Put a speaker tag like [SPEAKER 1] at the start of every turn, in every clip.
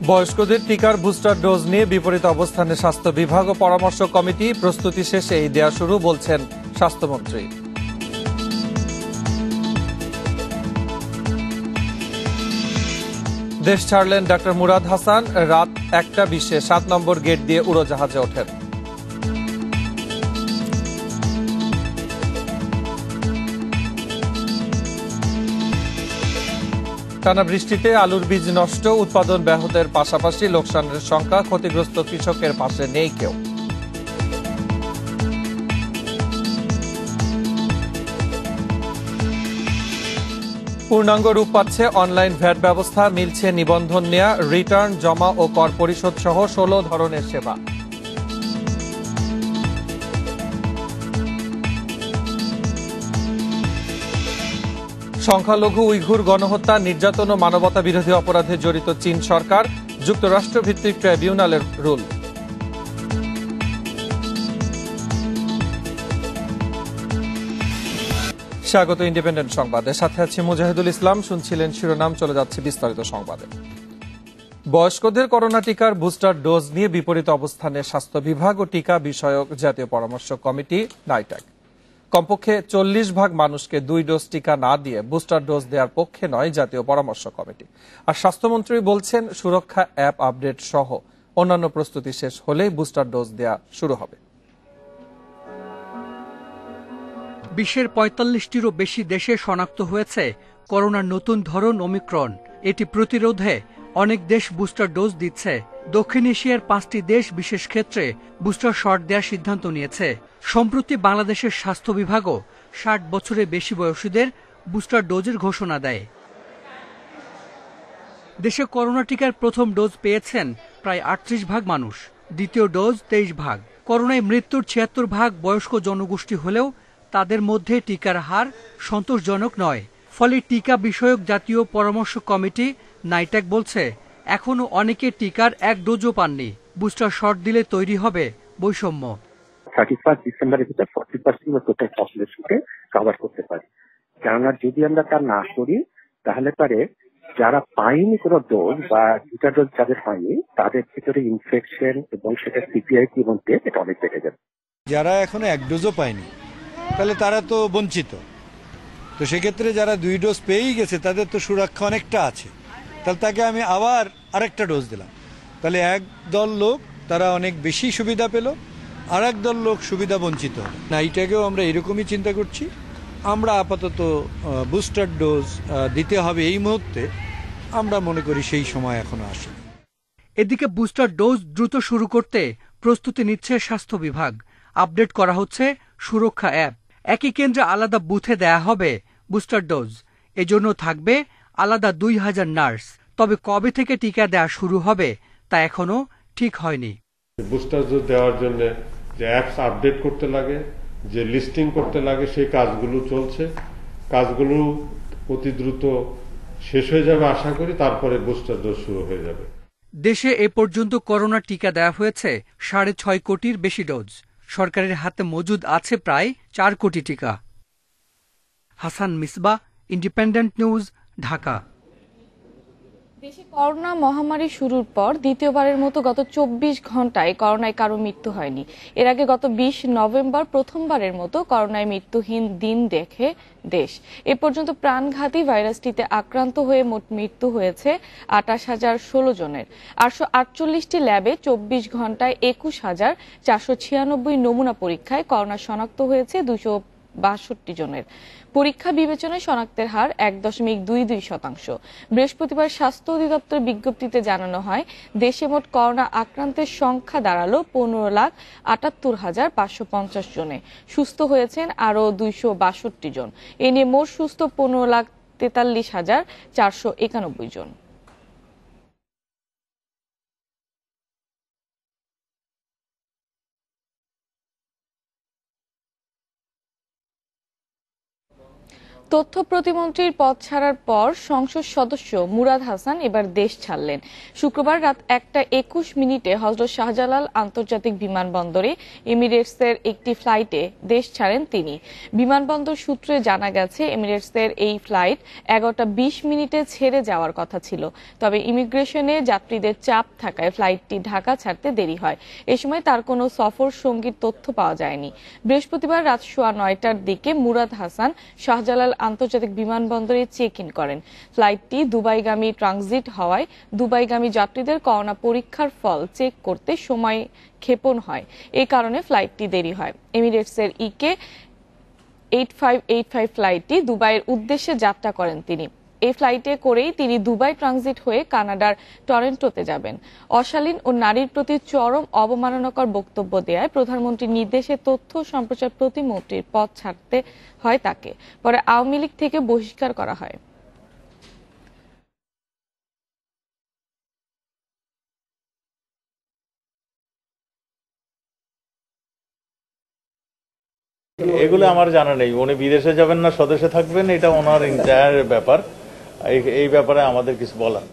[SPEAKER 1] বয়স্কদের টিকার booster dose নিয়ে বিপরীত অবস্থানে স্বাস্থ্য বিভাগ ও পরামর্শ কমিটি প্রস্তুতি শেষে এই দেয়া শুরু বলছেন স্বাস্থ্যমন্ত্রী। দেশ ছাড়লেন ডাক্তার মুরাদ হাসান। রাত 1:20 7 নম্বর গেট দিয়ে উড়োজাহাজে ওঠেন। টানা বৃষ্টিতে আলুর বীজ নষ্ট, উৎপাদন ব্যাহতের পাশাপাশি লোকসানের সংখ্যা, ক্ষতিগ্রস্ত কৃষকের পাশে নেই কেউ। পূর্ণাঙ্গ রূপ পাচ্ছে অনলাইন ভ্যাট ব্যবস্থা, মিলছে নিবন্ধন নেয়া, রিটার্ন জমা ও কর পরিশোধ সহ 16 ধরনের সেবা। সংখ্যালঘু উইঘুর গণহত্যা, নির্যাতন ও মানবতা বিরোধী অপরাধে জড়িত চীন সরকার, যুক্তরাষ্ট্র ভিত্তিক ট্রাইব্যুনালের রুল। স্বাগত ইন্ডিপেন্ডেন্ট সংবাদে, সাথে আছি মুজাহিদুল ইসলাম। শুনছিলেন শিরোনাম, চলে যাচ্ছে বিস্তারিত সংবাদে। বয়স্কদের করোনা টিকার বুস্টার ডোজ নিয়ে বিপরীত অবস্থানে স্বাস্থ্য বিভাগ ও টিকা বিষয়ক জাতীয় পরামর্শ কমিটি নাইটাক। কমপক্ষে 40% মানুষকে 2 ডোজ টিকা না দিয়ে বুস্টার ডোজ দেওয়ার পক্ষে নয় জাতীয় পরামর্শ কমিটি। আর স্বাস্থ্যমন্ত্রী বলছেন, সুরক্ষা অ্যাপ আপডেট সহ অন্যান্য প্রস্তুতি শেষ হলেই বুস্টার ডোজ দেওয়া শুরু হবে।
[SPEAKER 2] বিশ্বের 45টিরও বেশি দেশে শনাক্ত হয়েছে করোনার নতুন ধরন ওমিক্রন। এটি প্রতিরোধে অনেক দেশ বুস্টার ডোজ দিচ্ছে। দক্ষিণ এশিয়ার 5টি দেশ বিশেষ ক্ষেত্রে বুস্টার শট দেওয়ার সিদ্ধান্ত নিয়েছে। সম্প্রতি বাংলাদেশের স্বাস্থ্য বিভাগও 60 বছরের বেশি বয়সীদের বুস্টার ডোজের ঘোষণা দেয়। দেশে করোনা টিকার প্রথম ডোজ পেয়েছেন প্রায় 38% মানুষ, দ্বিতীয় ডোজ 23%। করোনায় মৃত্যুর 76% বয়স্ক জনগোষ্ঠী হলেও তাদের মধ্যে টিকার হার সন্তোষজনক নয়। ফলে টিকা বিষয়ক জাতীয় পরামর্শ কমিটি নাইটাক বলছে, এখনো অনেকে টিকার 1 ডোজও পাননি। বুস্টার শট দিলে তৈরি হবে বৈষম্য।
[SPEAKER 3] 31 ডিসেম্বরের ভিতরে 40% টোটাল পপুলেশনকে কভার করতে পারি। কেননা যদি আমরা তা না করি, তাহলে পরে যারা পায়নি কোনো ডোজ বা 2টা ডোজ যাদের হয়নি, তাদের ভিতরে ইনফেকশন এবং সেটা সিভিয়ারিটির মধ্যে এটা অনেক বেড়ে যাবে।
[SPEAKER 4] যারা এখনো 1 ডোজও পায়নি, তাহলে তারা তো বঞ্চিত। তো সেক্ষেত্রে যারা 2 ডোজ পেয়েই গেছে, তাদের তো সুরক্ষা অনেকটা আছে। তাহলে তাকে আমি আবার আরেকটা ডোজ দিলাম, তাহলে এক দল লোক তারা অনেক বেশি সুবিধা পেল, আর এক দল লোক সুবিধা বঞ্চিত হল না। এইটাকেও আমরা এরকমই চিন্তা করছি। আমরা আপাতত বুস্টার ডোজ দিতে হবে এই মুহূর্তে, আমরা মনে করি সেই সময় এখনো আসেনি।
[SPEAKER 2] এদিকে বুস্টার ডোজ দ্রুত শুরু করতে প্রস্তুতি নিচ্ছে স্বাস্থ্য বিভাগ। আপডেট করা হচ্ছে সুরক্ষা অ্যাপ। একই কেন্দ্রে আলাদা বুথে দেয়া হবে বুস্টার ডোজ। এজন্য থাকবে আলাদা 2000 নার্স। তবে কবে থেকে টিকা দেওয়া শুরু হবে তা এখনো ঠিক হয়নি।
[SPEAKER 5] বুস্টার ডোজ দেওয়ার জন্য যে অ্যাপস আপডেট করতে লাগে, যে লিস্টিং করতে লাগে, সেই কাজগুলো চলছে। কাজগুলো অতি দ্রুত শেষ হয়ে যাবে আশা করি, তারপরে বুস্টার ডোজ শুরু হয়ে যাবে।
[SPEAKER 2] দেশে এ পর্যন্ত করোনা টিকা দেওয়া হয়েছে 6.5 কোটির বেশি ডোজ। সরকারের হাতে মজুদ আছে প্রায় 4 কোটি টিকা। Hasan Misbah, independent news, Dhaka.
[SPEAKER 6] দেশে করোনা মহামারী শুরুর পর দ্বিতীয়বারের মতো গত 24 ঘন্টায় করোনায় কারো মৃত্যু হয়নি। এর আগে গত 20 নভেম্বর প্রথমবারের মতো করোনায় মৃত্যুহীন দিন দেখে দেশ। এ পর্যন্ত প্রাণঘাতী ভাইরাসটিতে আক্রান্ত হয়ে মোট মৃত্যু হয়েছে 28,016 জনের। 848টি ল্যাবে 24 ঘন্টায় 21,496 নমুনা পরীক্ষায় করোনা শনাক্ত হয়েছে 262 জনের। পরীক্ষা বিবেচনায় শনাক্তের হার 1.22%। বৃহস্পতিবার স্বাস্থ্য অধিদপ্তরের বিজ্ঞপ্তিতে জানানো হয়, দেশে মোট করোনা আক্রান্তের সংখ্যা দাঁড়ালো 15,78,550 জনে। সুস্থ হয়েছেন আরও 262 জন। এ নিয়ে মোট সুস্থ 15,43,491 জন। তথ্য প্রতিমন্ত্রীর পদ ছাড়ার পর সংসদ সদস্য মুরাদ হাসান এবার দেশ ছাড়লেন। শুক্রবার রাত 1:21 হযরত শাহজালাল আন্তর্জাতিক বিমানবন্দরে এমিরেটসের একটি ফ্লাইটে দেশ ছাড়েন তিনি। বিমানবন্দর সূত্রে জানা গেছে, এমিরেটসের এই ফ্লাইট 11:20 ছেড়ে যাওয়ার কথা ছিল। তবে ইমিগ্রেশনে যাত্রীদের চাপ থাকায় ফ্লাইটটি ঢাকা ছাড়তে দেরি হয়। এ সময় তার কোনো সফর সঙ্গীর তথ্য পাওয়া যায়নি। বৃহস্পতিবার রাত 9:15টার দিকে মুরাদ হাসান শাহজালাল আন্তর্জাতিক বিমানবন্দরে চেক ইন করেন। ফ্লাইটটি দুবাইগামী ট্রানজিট হওয়ায় দুবাইগামী যাত্রীদের করোনা পরীক্ষার ফল চেক করতে সময় ক্ষেপণ হয়। এই কারণে ফ্লাইটটি দেরি হয়। এমিরেটসের ইকে 8585 ফ্লাইটটি দুবাইয়ের উদ্দেশ্যে যাত্রা করেন তিনি। এই ফ্লাইটে করেই তিনি দুবাই ট্রানজিট হয়ে কানাডার টরন্টোতে যাবেন। অশালীন ও নারীর প্রতি চরম অবমাননাকর বক্তব্য দেয়ায় প্রধানমন্ত্রীর নির্দেশে তথ্য সম্প্রচার প্রতিমন্ত্রীর পদ ছাড়তে হয় তাকে। পরে আওয়ামী লীগ থেকে বহিষ্কার করা হয়।
[SPEAKER 7] এগুলো আমার জানা নেই। উনি বিদেশে যাবেন না স্বদেশে থাকবেন, এটা ওনার এন্টায়ার ব্যাপার। এই ব্যাপারে আমাদের কিছু বলার।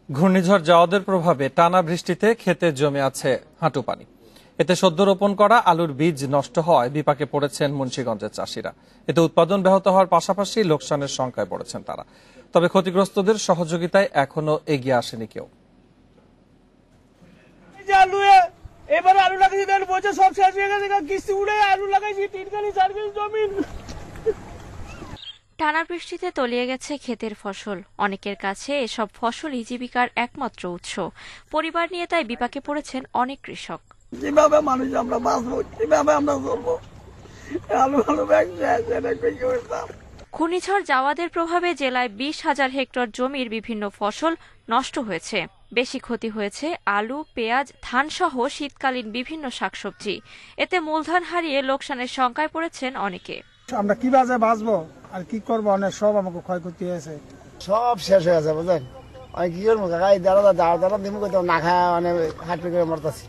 [SPEAKER 1] ঘূর্ণিঝড় জাওয়াদের প্রভাবে টানা বৃষ্টিতে ক্ষেতে জমে আছে হাঁটু পানি। এতে সদ্য রোপণ করা আলুর বীজ নষ্ট হওয়ায় বিপাকে পড়েছেন মুন্সিগঞ্জের চাষিরা। এতে উৎপাদন ব্যাহত হওয়ার পাশাপাশি লোকসানের শঙ্কায় পড়েছেন তারা। তবে ক্ষতিগ্রস্তদের সহযোগিতায় এখনো এগিয়ে আসেনি কেউ।
[SPEAKER 8] এবারে আলু লাগাইছি, বলছে সব শেষ হয়ে গেছে, কিস্তি উড়ে আলু লাগাইছি 3 কেজি 4 কেজি জমি।
[SPEAKER 9] টানা বৃষ্টিতে তলিয়ে গেছে ক্ষেতের ফসল। অনেকের কাছে এসব ফসলই জীবিকার একমাত্র উৎস। পরিবার নিয়ে তাই বিপাকে পড়েছেন অনেক কৃষক।
[SPEAKER 8] কিভাবে মানুষ আমরা বাঁচবো, কিভাবে আমরা চলবো? আলু আলু
[SPEAKER 9] ঘূর্ণিঝড় জাওয়াদের প্রভাবে জেলায় 20,000 হেক্টর জমির বিভিন্ন ফসল নষ্ট হয়েছে। বেশি ক্ষতি হয়েছে আলু, পেঁয়াজ, ধান সহ শীতকালীন বিভিন্ন শাকসবজি। এতে মূলধন হারিয়ে লোকসানের শঙ্কায় পড়েছেন অনেকে।
[SPEAKER 8] আমরা কিভাবে বাঁচবো আর কি করবো, অনেক সব আমাকে ক্ষয়ক্ষতি হয়েছে, সব শেষ হয়ে গেছে। বুঝলেন, আমি কি করবো কাকা, দাঁড়া দিমু না খায় অনেক হাঁটতে করে মরতাছি।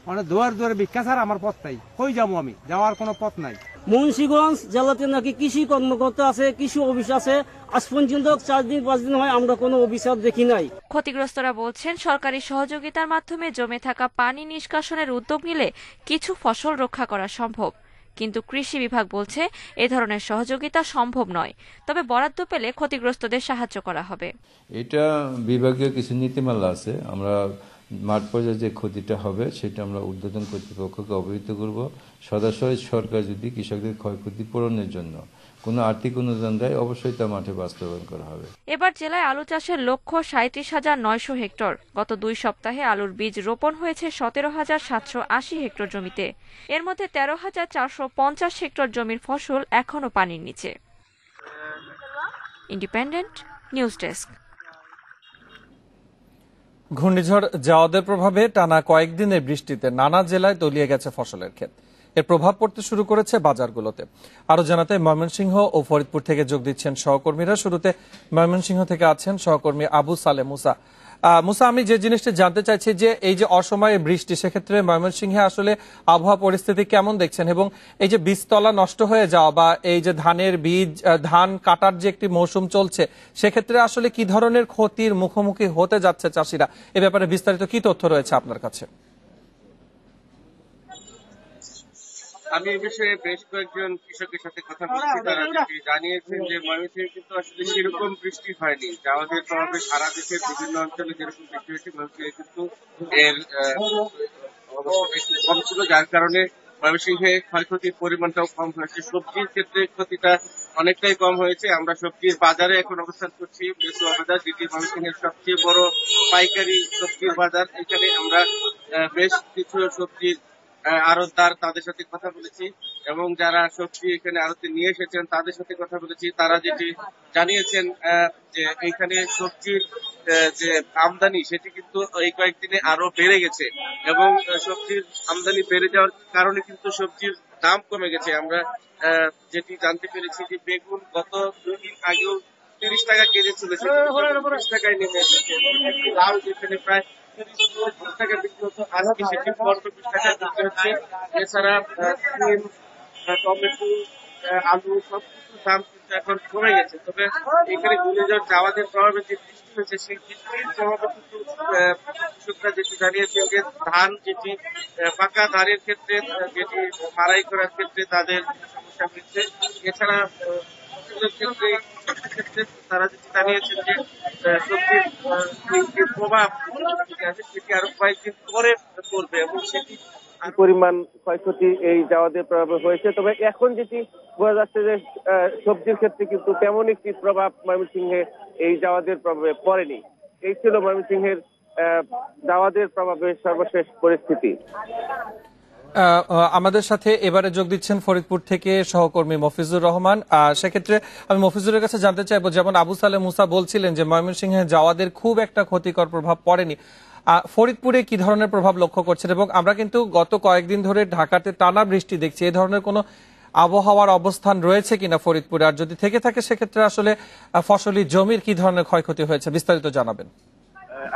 [SPEAKER 10] মানে দুয়ার দুয়ারে ভিক্ষা ছাড়া আমার পথ নাই। কই যাবো আমি, যাওয়ার কোনো পথ নাই।
[SPEAKER 11] মুন্সিগঞ্জ জেলাতে নাকি কৃষি কর্মকর্তা আছে, কৃষি অফিস আছে, আজ পর্যন্ত 4 দিন 5 দিন হয় আমরা কোনো অফিসার দেখি নাই।
[SPEAKER 9] ক্ষতিগ্রস্তরা বলছেন, সরকারি সহযোগিতার মাধ্যমে জমে থাকা পানি নিষ্কাশনের উদ্যোগ নিলে কিছু ফসল রক্ষা করা সম্ভব। কিন্তু কৃষি বিভাগ বলছে এ ধরনের সহযোগিতা সম্ভব নয়। তবে বরাদ্দ পেলে ক্ষতিগ্রস্তদের সাহায্য করা হবে।
[SPEAKER 12] এটা বিভাগীয় কিছু নীতিমালা আছে। আমরা মাঠ পর্যায়ে যে ক্ষতিটা হবে সেটা আমরা ঊর্ধ্বতন কর্তৃপক্ষকে অবহিত করব। সদাসরি সরকার যদি কৃষকদের ক্ষয়ক্ষতি পূরণের জন্য কোনো আর্থিক অনুদান দেয়, অবশ্যই তা মাঠে বাস্তবায়ন করা হবে।
[SPEAKER 9] এবার জেলায় আলু চাষের লক্ষ্য 37,900 হেক্টর। গত 2 সপ্তাহে আলুর বীজ রোপণ হয়েছে 17,780 হেক্টর জমিতে। এর মধ্যে 13,450 হেক্টর জমির ফসল এখনো পানির নিচে। Independent news desk.
[SPEAKER 1] ঘূর্ণিঝড় জাওয়াদের প্রভাবে টানা কয়েকদিনের বৃষ্টিতে নানা জেলায় তলিয়ে গেছে ফসলের ক্ষেত। এর প্রভাব পড়তে শুরু করেছে বাজারগুলোতে। আরো জানাতে ময়মনসিংহ ও ফরিদপুর থেকে যোগ দিচ্ছেন সহকর্মীরা। শুরুতে ময়মনসিংহ থেকে আছেন সহকর্মী আবু সালে মুসা। মুসা, আমি যে জিনিসটা জানতে চাইছি যে এই যে অসময়ে বৃষ্টি, সেক্ষেত্রে ময়মনসিংহে আসলে আবহাওয়া পরিস্থিতি কেমন দেখছেন, এবং এই যে বীজতলা নষ্ট হয়ে যাওয়া বা এই যে ধানের বীজ, ধান কাটার যে একটি মৌসুম চলছে, সেক্ষেত্রে আসলে কি ধরনের ক্ষতির মুখোমুখি হতে যাচ্ছে চাষিরা, এ ব্যাপারে বিস্তারিত কি তথ্য রয়েছে আপনার কাছে?
[SPEAKER 13] আমি এই বিষয়ে বেশ কয়েকজন কৃষকের সাথে কথা বলছি। তারা জানিয়েছেন যে ময়মনসিংহে কিন্তু আসলে সেরকম বৃষ্টি হয়নি। জাওয়াদের প্রভাবে সারা দেশের বিভিন্ন অঞ্চলে যেরকম বৃষ্টি হয়েছে, ময়মনসিংহে কিন্তু এর অবস্থা একটু কম ছিল, যার কারণে ময়মনসিংহে ক্ষয়ক্ষতির পরিমাণটাও কম হয়েছে। সবজির ক্ষেত্রে ক্ষতিটা অনেকটাই কম হয়েছে। আমরা সবজির বাজারে এখন অবস্থান করছি, মেসুয়া বাজার, যেটি ময়মনসিংহের সবচেয়ে বড় পাইকারি সবজির বাজার। এখানে আমরা বেশ কিছু সবজির আড়তদার, তাদের সাথে কথা বলেছি, এবং যারা সবজি এখানে আড়তে নিয়ে এসেছেন তাদের সাথে কথা বলেছি। তারা যেটি জানিয়েছেন যে এইখানে সবজির যে আমদানি, সেটি কিন্তু এই কয়েকদিনে আরো বেড়ে গেছে, এবং সবজির আমদানি বেড়ে যাওয়ার কারণে কিন্তু সবজির দাম কমে গেছে। আমরা যেটি জানতে পেরেছি যে বেগুন গত 2 দিন আগেও 30 টাকা কেজি ছিল, 30 টাকায় নেমে এসেছে। লাউ যেখানে প্রায় 30 টাকা বিক্রি হতো, আজকে সেটি 20 টাকা বিক্রি হচ্ছে। এছাড়া টমেটো, আলু সবকিছুর দাম কিন্তু এখন কমে গেছে। তবে এখানে ঘূর্ণিঝড় জাওয়াদের প্রভাবে যে বৃষ্টি হয়েছে সেই বৃষ্টির প্রভাবে কিন্তু কৃষকরা যেটি জানিয়েছেন যে ধান যেটি পাকা ধানের ক্ষেত্রে যেটি মাড়াই করার ক্ষেত্রে তাদের সমস্যা হয়েছে। এছাড়া ক্ষেত্রে তারা যেটি জানিয়েছেন যে সবজির যে প্রভাব আছে সেটি আরো কয়েকদিন পরে পড়বে এবং সেটি পরিমাণ ক্ষয়ক্ষতি এই জাওয়াদের প্রভাবে হয়েছে। তবে এখন যেটি বোঝা যাচ্ছে যে সবজির ক্ষেত্রে কিন্তু তেমন একটি প্রভাব ময়মনসিংহে এই জাওয়াদের প্রভাবে পড়েনি। এই ছিল ময়মনসিংহের জাওয়াদের প্রভাবে সর্বশেষ পরিস্থিতি।
[SPEAKER 1] আমাদের সাথে এবারে যোগ দিচ্ছেন ফরিদপুর থেকে সহকর্মী মফিজুর রহমান। সেক্ষেত্রে আমি মফিজুরের কাছে জানতে চাইবো, যেমন আবু সালেহ মুসা বলছিলেন যে ময়মনসিংহে জাওয়াদের খুব একটা ক্ষতিকর প্রভাব পড়েনি, ফরিদপুরে কি ধরনের প্রভাব লক্ষ্য করছেন? এবং আমরা কিন্তু গত কয়েকদিন ধরে ঢাকাতে টানা বৃষ্টি দেখছি, এই ধরনের কোনো আবহাওয়ার অবস্থান রয়েছে কিনা ফরিদপুরে, আর যদি থেকে থাকে সেক্ষেত্রে আসলে ফসলি জমির কি ধরনের ক্ষয়ক্ষতি হয়েছে, বিস্তারিত জানাবেন।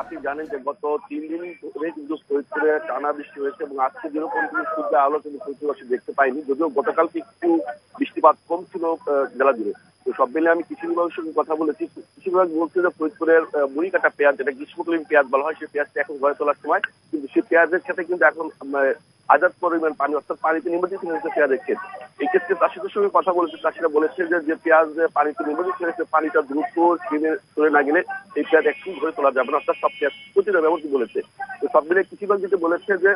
[SPEAKER 14] আপনি জানেন যে গত 3 দিন ধরে কিন্তু ফরিদপুরে টানা বৃষ্টি হয়েছে এবং আজকে যেরকম সূর্য আলো কিন্তু ফরিদপুর দেখতে পাইনি, যদিও গতকালকে একটু বৃষ্টিপাত কম ছিল জেলা জুড়ে। তো সব মিলে আমি কৃষি বিভাগের সঙ্গে কথা বলেছি। কৃষি বিভাগ বলছে যে ফরিদপুরের মুড়ি কাটা পেঁয়াজ, যেটা গ্রীষ্মকালীন পেঁয়াজ বলা হয়, সেই পেঁয়াজটা এখন ঘরে তোলার সময়, কিন্তু সেই পেঁয়াজের সাথে কিন্তু এখন আজাদ পরিমাণ পানি, অর্থাৎ পানিতে নিমজ্জিত হয়েছে পেঁয়াজের ক্ষেত। এই ক্ষেত্রে চাষিদের সঙ্গে কথা বলেছে, চাষিরা বলেছে যে পেঁয়াজ পানিতে নিমজ্জিত হয়েছে, পানিটা দ্রুত সরে না গেলে এই পেঁয়াজ একটু ঘরে তোলা যাবে না, অর্থাৎ সব পেঁয়াজ ক্ষতি যাবে এমনকি বলেছে। তো সব মিলে কৃষি বিভাগ যেটা বলেছে যে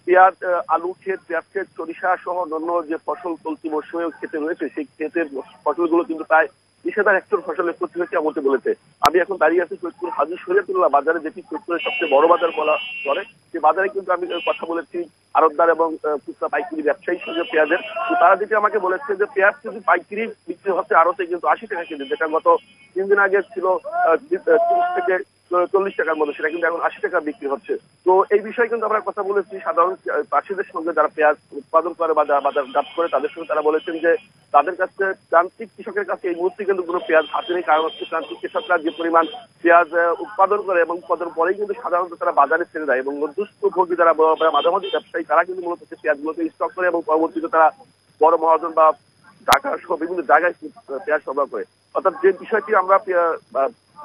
[SPEAKER 14] পেঁয়াজ, আলু ক্ষেত, পেঁয়াজ ক্ষেত, সরিষা সহ অন্যান্য যে ফসল চলতি মৌসুমে ক্ষেতে রয়েছে সেই ক্ষেতের ফসলগুলো কিন্তু প্রায় 20,000 হেক্টর ফসলের ক্ষতি হয়েছে এমনটি বলেছে। আমি এখন দাঁড়িয়ে আছি ফরিদপুর হাজি শরীয়তুল্লাহ বাজারে, যেটি ফরিদপুরের সবচেয়ে বড় বাজার বলা চলে। সেই বাজারে কিন্তু আমি কথা বলেছি আড়তদার এবং খুচরা পাইকারি ব্যবসায়ীর সঙ্গে পেঁয়াজের। তারা যেটি আমাকে বলেছে যে পেঁয়াজ যদি পাইকারি বিক্রি হচ্ছে আড়তে কিন্তু 80 টাকা কেজি, যেটা গত 3 দিন আগে ছিল 30 থেকে 40 টাকার মধ্যে, সেটা কিন্তু এখন 80 টাকা বিক্রি হচ্ছে। তো এই বিষয়ে কিন্তু আমরা কথা বলেছি সাধারণ চাষিদের সঙ্গে, যারা পেঁয়াজ উৎপাদন করে বা যারা বাজারজাত করে তাদের সঙ্গে। তারা বলেছেন যে তাদের কাছে প্রান্তিক কৃষকের কাছে এই মুহূর্তে কিন্তু কোনো পেঁয়াজ হাতে নেই, কারণ হচ্ছে প্রান্তিক কৃষকরা যে পরিমাণ পেঁয়াজ উৎপাদন করে এবং উৎপাদন পরেই কিন্তু সাধারণত তারা বাজারে ছেড়ে দেয়, এবং মধ্যস্থভোগী যারা মাঝামাঝি ব্যবসায়ী তারা কিন্তু মূলত পেঁয়াজগুলোকে স্টক করে এবং পরবর্তীতে তারা বড় মহাজন বা ঢাকা সহ বিভিন্ন জায়গায় পেঁয়াজ সরবরাহ করে। অর্থাৎ যে বিষয়টি আমরা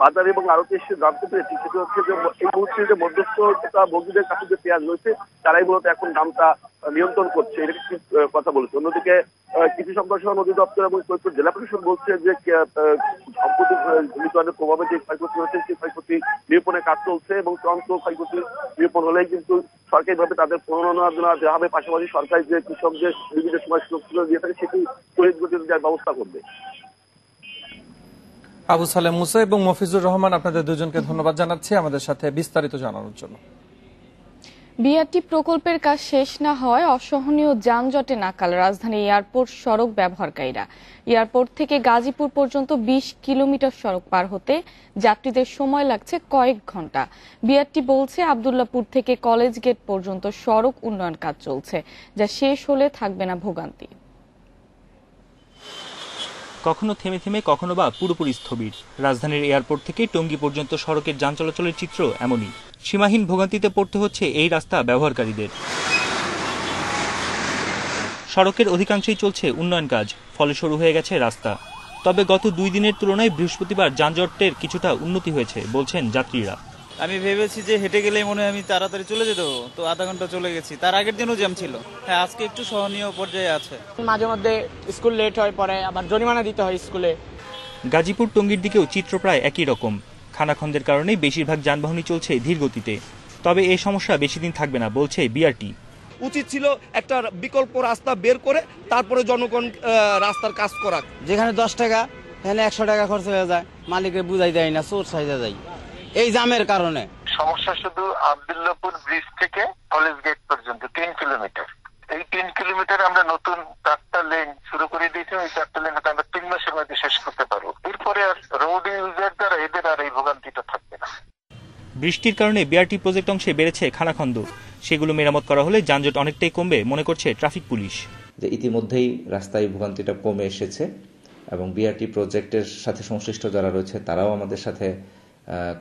[SPEAKER 14] বাজারে এবং আড়তে এসে জানতে পেরেছি সেটা হচ্ছে যে এই মুহূর্তে যে মধ্যস্থতা ভোগীদের কাছে যে পেঁয়াজ রয়েছে তারাই মূলত এখন দামটা নিয়ন্ত্রণ করছে, এটা কি কথা বলেছে। অন্যদিকে কৃষি সম্পদ সহ নদী দপ্তর এবং ফরিদপুর জেলা প্রশাসন বলছে যে সম্প্রতি ঘূর্ণিঝড়ের প্রভাবে যে ক্ষয়ক্ষতি হয়েছে সেই ক্ষয়ক্ষতি নিরূপণের কাজ চলছে, এবং চূড়ান্ত ক্ষয়ক্ষতি নিরূপণ হলেই কিন্তু সরকারিভাবে তাদের প্রণোদনা দেওয়া হবে, পাশাপাশি সরকার যে কৃষকদের বিভিন্ন সময় সুযোগ দিয়ে থাকে সেটি তড়িৎ গতিতে দেওয়ার ব্যবস্থা করবে।
[SPEAKER 1] আবু সালেহ মুসা এবং মফিজুর রহমান, আপনাদের দুজনকে ধন্যবাদ জানাচ্ছি আমাদের সাথে বিস্তারিত জানানোর জন্য।
[SPEAKER 6] বিআরটি প্রকল্পের কাজ শেষ না হওয়ায় অসহনীয় যানজটে নাকাল রাজধানী এয়ারপোর্ট সড়ক ব্যবহারকারীরা। এয়ারপোর্ট থেকে গাজীপুর পর্যন্ত 20 কিলোমিটার সড়ক পার হতে যাত্রীদের সময় লাগছে কয়েক ঘন্টা। বিআরটি বলছে আব্দুল্লাহপুর থেকে কলেজ গেট পর্যন্ত সড়ক উন্নয়ন কাজ চলছে, যা শেষ হলে থাকবে না ভোগান্তি।
[SPEAKER 15] কখনো থেমে থেমে, কখনো বা পুরোপুরি স্থবির। রাজধানীর এয়ারপোর্ট থেকে টঙ্গী পর্যন্ত সড়কের যান চলাচলের চিত্র এমনই। সীমাহীন ভোগান্তিতে পড়তে হচ্ছে এই রাস্তা ব্যবহারকারীদের। সড়কের অধিকাংশই চলছে উন্নয়ন কাজ, ফলে শুরু হয়ে গেছে রাস্তা। তবে গত 2 দিনের তুলনায় বৃহস্পতিবার যানজটের কিছুটা উন্নতি হয়েছে বলছেন যাত্রীরা।
[SPEAKER 16] আমি ভেবেছি যে হেঁটে গেলেই মনে হয় আমি তাড়াতাড়ি চলে যেত, তো আধা ঘন্টা চলে গেছি। তার আগের দিনও জ্যাম ছিল। হ্যাঁ, আজকে একটু সহনীয় পর্যায়ে আছে।
[SPEAKER 17] মাঝে মধ্যে স্কুল লেট হয়, পরে আবার জরিমানা দিতে হয় স্কুলে।
[SPEAKER 15] গাজীপুর টঙ্গীর দিকেও চিত্র প্রায় একই রকম। খানাখন্দের কারণেই বেশিরভাগ যানবাহনই চলছে ধীর গতিতে। তবে এই সমস্যা বেশি দিন থাকবে না বলছে বিআরটি।
[SPEAKER 18] উচিত ছিল একটা বিকল্প রাস্তা বের করে তারপরে জনগণ রাস্তার কাজ করা।
[SPEAKER 17] যেখানে 10 টাকা এখানে 100 টাকা খরচ হয়ে যায়, মালিককে বুঝাই দেয় না, চোর সাইজা যায় এই জামের কারণে।
[SPEAKER 19] সমস্যা শুধু আব্দুল্লাহপুর ব্রিজ থেকে কলেজ গেট পর্যন্ত 3 কিলোমিটার। এই 3 কিলোমিটার আমরা নতুন 4টা লেন শুরু করে দিয়েছি। ওই 4টা লেন আমরা 3 মাসের মধ্যে শেষ করতে পারবো। এরপরে আর রোড ইউজার দ্বারা এদের আর এই ভোগান্তিটা থাকবে না।
[SPEAKER 15] বৃষ্টির কারণে বিআরটি প্রজেক্ট অংশে বেড়েছে খানাখন্দ। সেগুলো মেরামত করা হলে যানজট অনেকটাই কমবে মনে করছে ট্রাফিক পুলিশ।
[SPEAKER 20] যে ইতিমধ্যেই রাস্তায় ভোগান্তিটা কমে এসেছে এবং বিআরটি প্রজেক্টের সাথে সংশ্লিষ্ট যারা রয়েছে তারাও আমাদের সাথে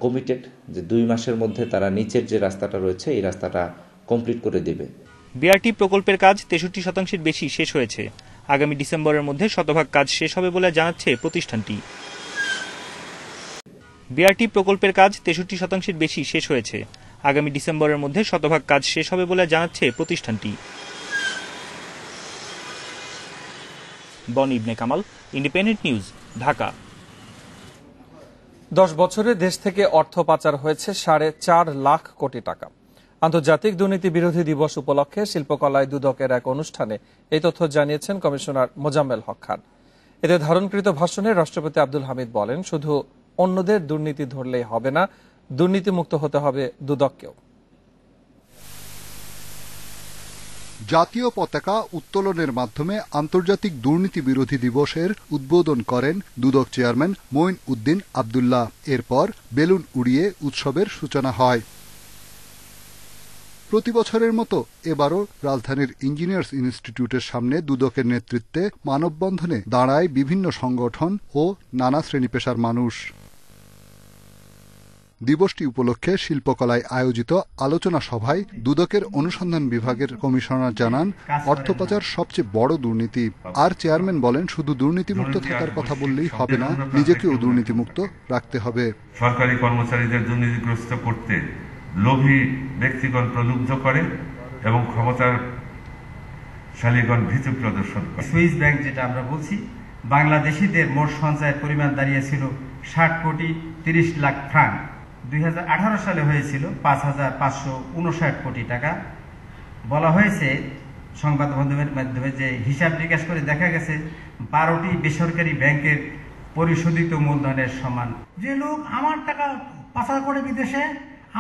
[SPEAKER 20] কমিটেড যে 2 মাসের মধ্যে তারা নিচের যে রাস্তাটা রয়েছে এই রাস্তাটা কমপ্লিট করে দেবে।
[SPEAKER 15] বিআরটি প্রকল্পের কাজ 63% বেশি শেষ হয়েছে। আগামী ডিসেম্বরের মধ্যে শতভাগ কাজ শেষ হবে বলে জানাচ্ছে প্রতিষ্ঠানটি। বিআরটি প্রকল্পের কাজ 63% বেশি শেষ হয়েছে। আগামী ডিসেম্বরের মধ্যে শতভাগ কাজ শেষ হবে বলে জানাচ্ছে প্রতিষ্ঠানটি। বনি ইবনে কামাল, ইন্ডিপেন্ডেন্ট নিউজ, ঢাকা।
[SPEAKER 1] 10 বছরে দেশ থেকে অর্থ পাচার হয়েছে 4.5 লাখ কোটি টাকা। আন্তর্জাতিক দুর্নীতি বিরোধী দিবস উপলক্ষে শিল্পকলায় দুদকের এক অনুষ্ঠানে এই তথ্য জানিয়েছেন কমিশনার মোজাম্মেল হক খান। এতে ধারণকৃত ভাষণে রাষ্ট্রপতি আব্দুল হামিদ বলেন, শুধু অন্যদের দুর্নীতি ধরলেই হবে না, দুর্নীতিমুক্ত হতে হবে দুদককেও।
[SPEAKER 21] জাতীয় পতাকা উত্তোলনের মাধ্যমে আন্তর্জাতিক দুর্নীতি বিরোধী দিবসের উদ্বোধন করেন দুদক চেয়ারম্যান মঈন উদ্দিন আব্দুল্লাহ। এরপর বেলুন উড়িয়ে উৎসবের সূচনা হয়। প্রতি বছরের মতো এবারও রাজধানীর ইঞ্জিনিয়ার্স ইনস্টিটিউটের সামনে দুদকের নেতৃত্বে মানববন্ধনে দাঁড়ায় বিভিন্ন সংগঠন ও নানা শ্রেণী পেশার মানুষ। দিবসটি উপলক্ষে শিল্পকলায় আয়োজিত আলোচনা সভায় দুদকের অনুসন্ধান বিভাগের কমিশনার জানান, অর্থ পাচার সবচেয়ে বড় দুর্নীতি। আর চেয়ারম্যান বলেন, শুধু দুর্নীতিমুক্ত থাকার কথা বললেই হবে না, নিজেকেও দুর্নীতিমুক্ত রাখতে হবে।
[SPEAKER 22] সরকারি কর্মচারীদের দুর্নীতিগ্রস্ত করতে লোভী ব্যক্তিগণ প্রলুব্ধ করে এবং ক্ষমতাশালীগণ ভীতু প্রদর্শন করে।
[SPEAKER 23] সুইস ব্যাংক যেটা আমরা বলছি, বাংলাদেশিদের মোট সঞ্চয়ের পরিমাণ দাঁড়িয়েছিল 60 কোটি 30 লাখ ফ্রাঙ্ক। 2018 সালে হয়েছিল 5,559 কোটি টাকা। বলা হয়েছে সংবাদ মাধ্যমের মাধ্যমে যে হিসাব নিকাশ করে দেখা গেছে 12টি বেসরকারি ব্যাংকের পরিশোধিত মূলধনের সমান।
[SPEAKER 24] যে লোক আমার টাকা পাচার করে বিদেশে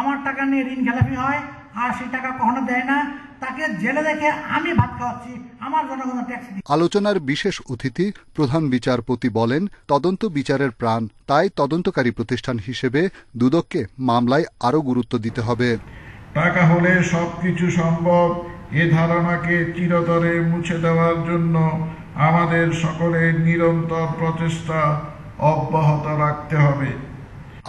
[SPEAKER 24] আমার টাকা নিয়ে ঋণ খেলাপি হয় আর সেই টাকা কখনো দেয় না, তাকে জেলে রেখে আমি ভাত খাওয়াচ্ছি, আমার জনগণ ট্যাক্স দিই।
[SPEAKER 21] আলোচনার বিশেষ অতিথি প্রধান বিচারপতি বলেন, তদন্ত বিচারের প্রাণ, তাই তদন্তকারী প্রতিষ্ঠান হিসেবে দুদককে মামলায় আরও গুরুত্ব দিতে হবে।
[SPEAKER 25] টাকা হলে সবকিছু সম্ভব, এ ধারণাকে চিরতরে মুছে দেওয়ার জন্য আমাদের সকলের নিরন্তর প্রচেষ্টা অব্যাহত রাখতে হবে।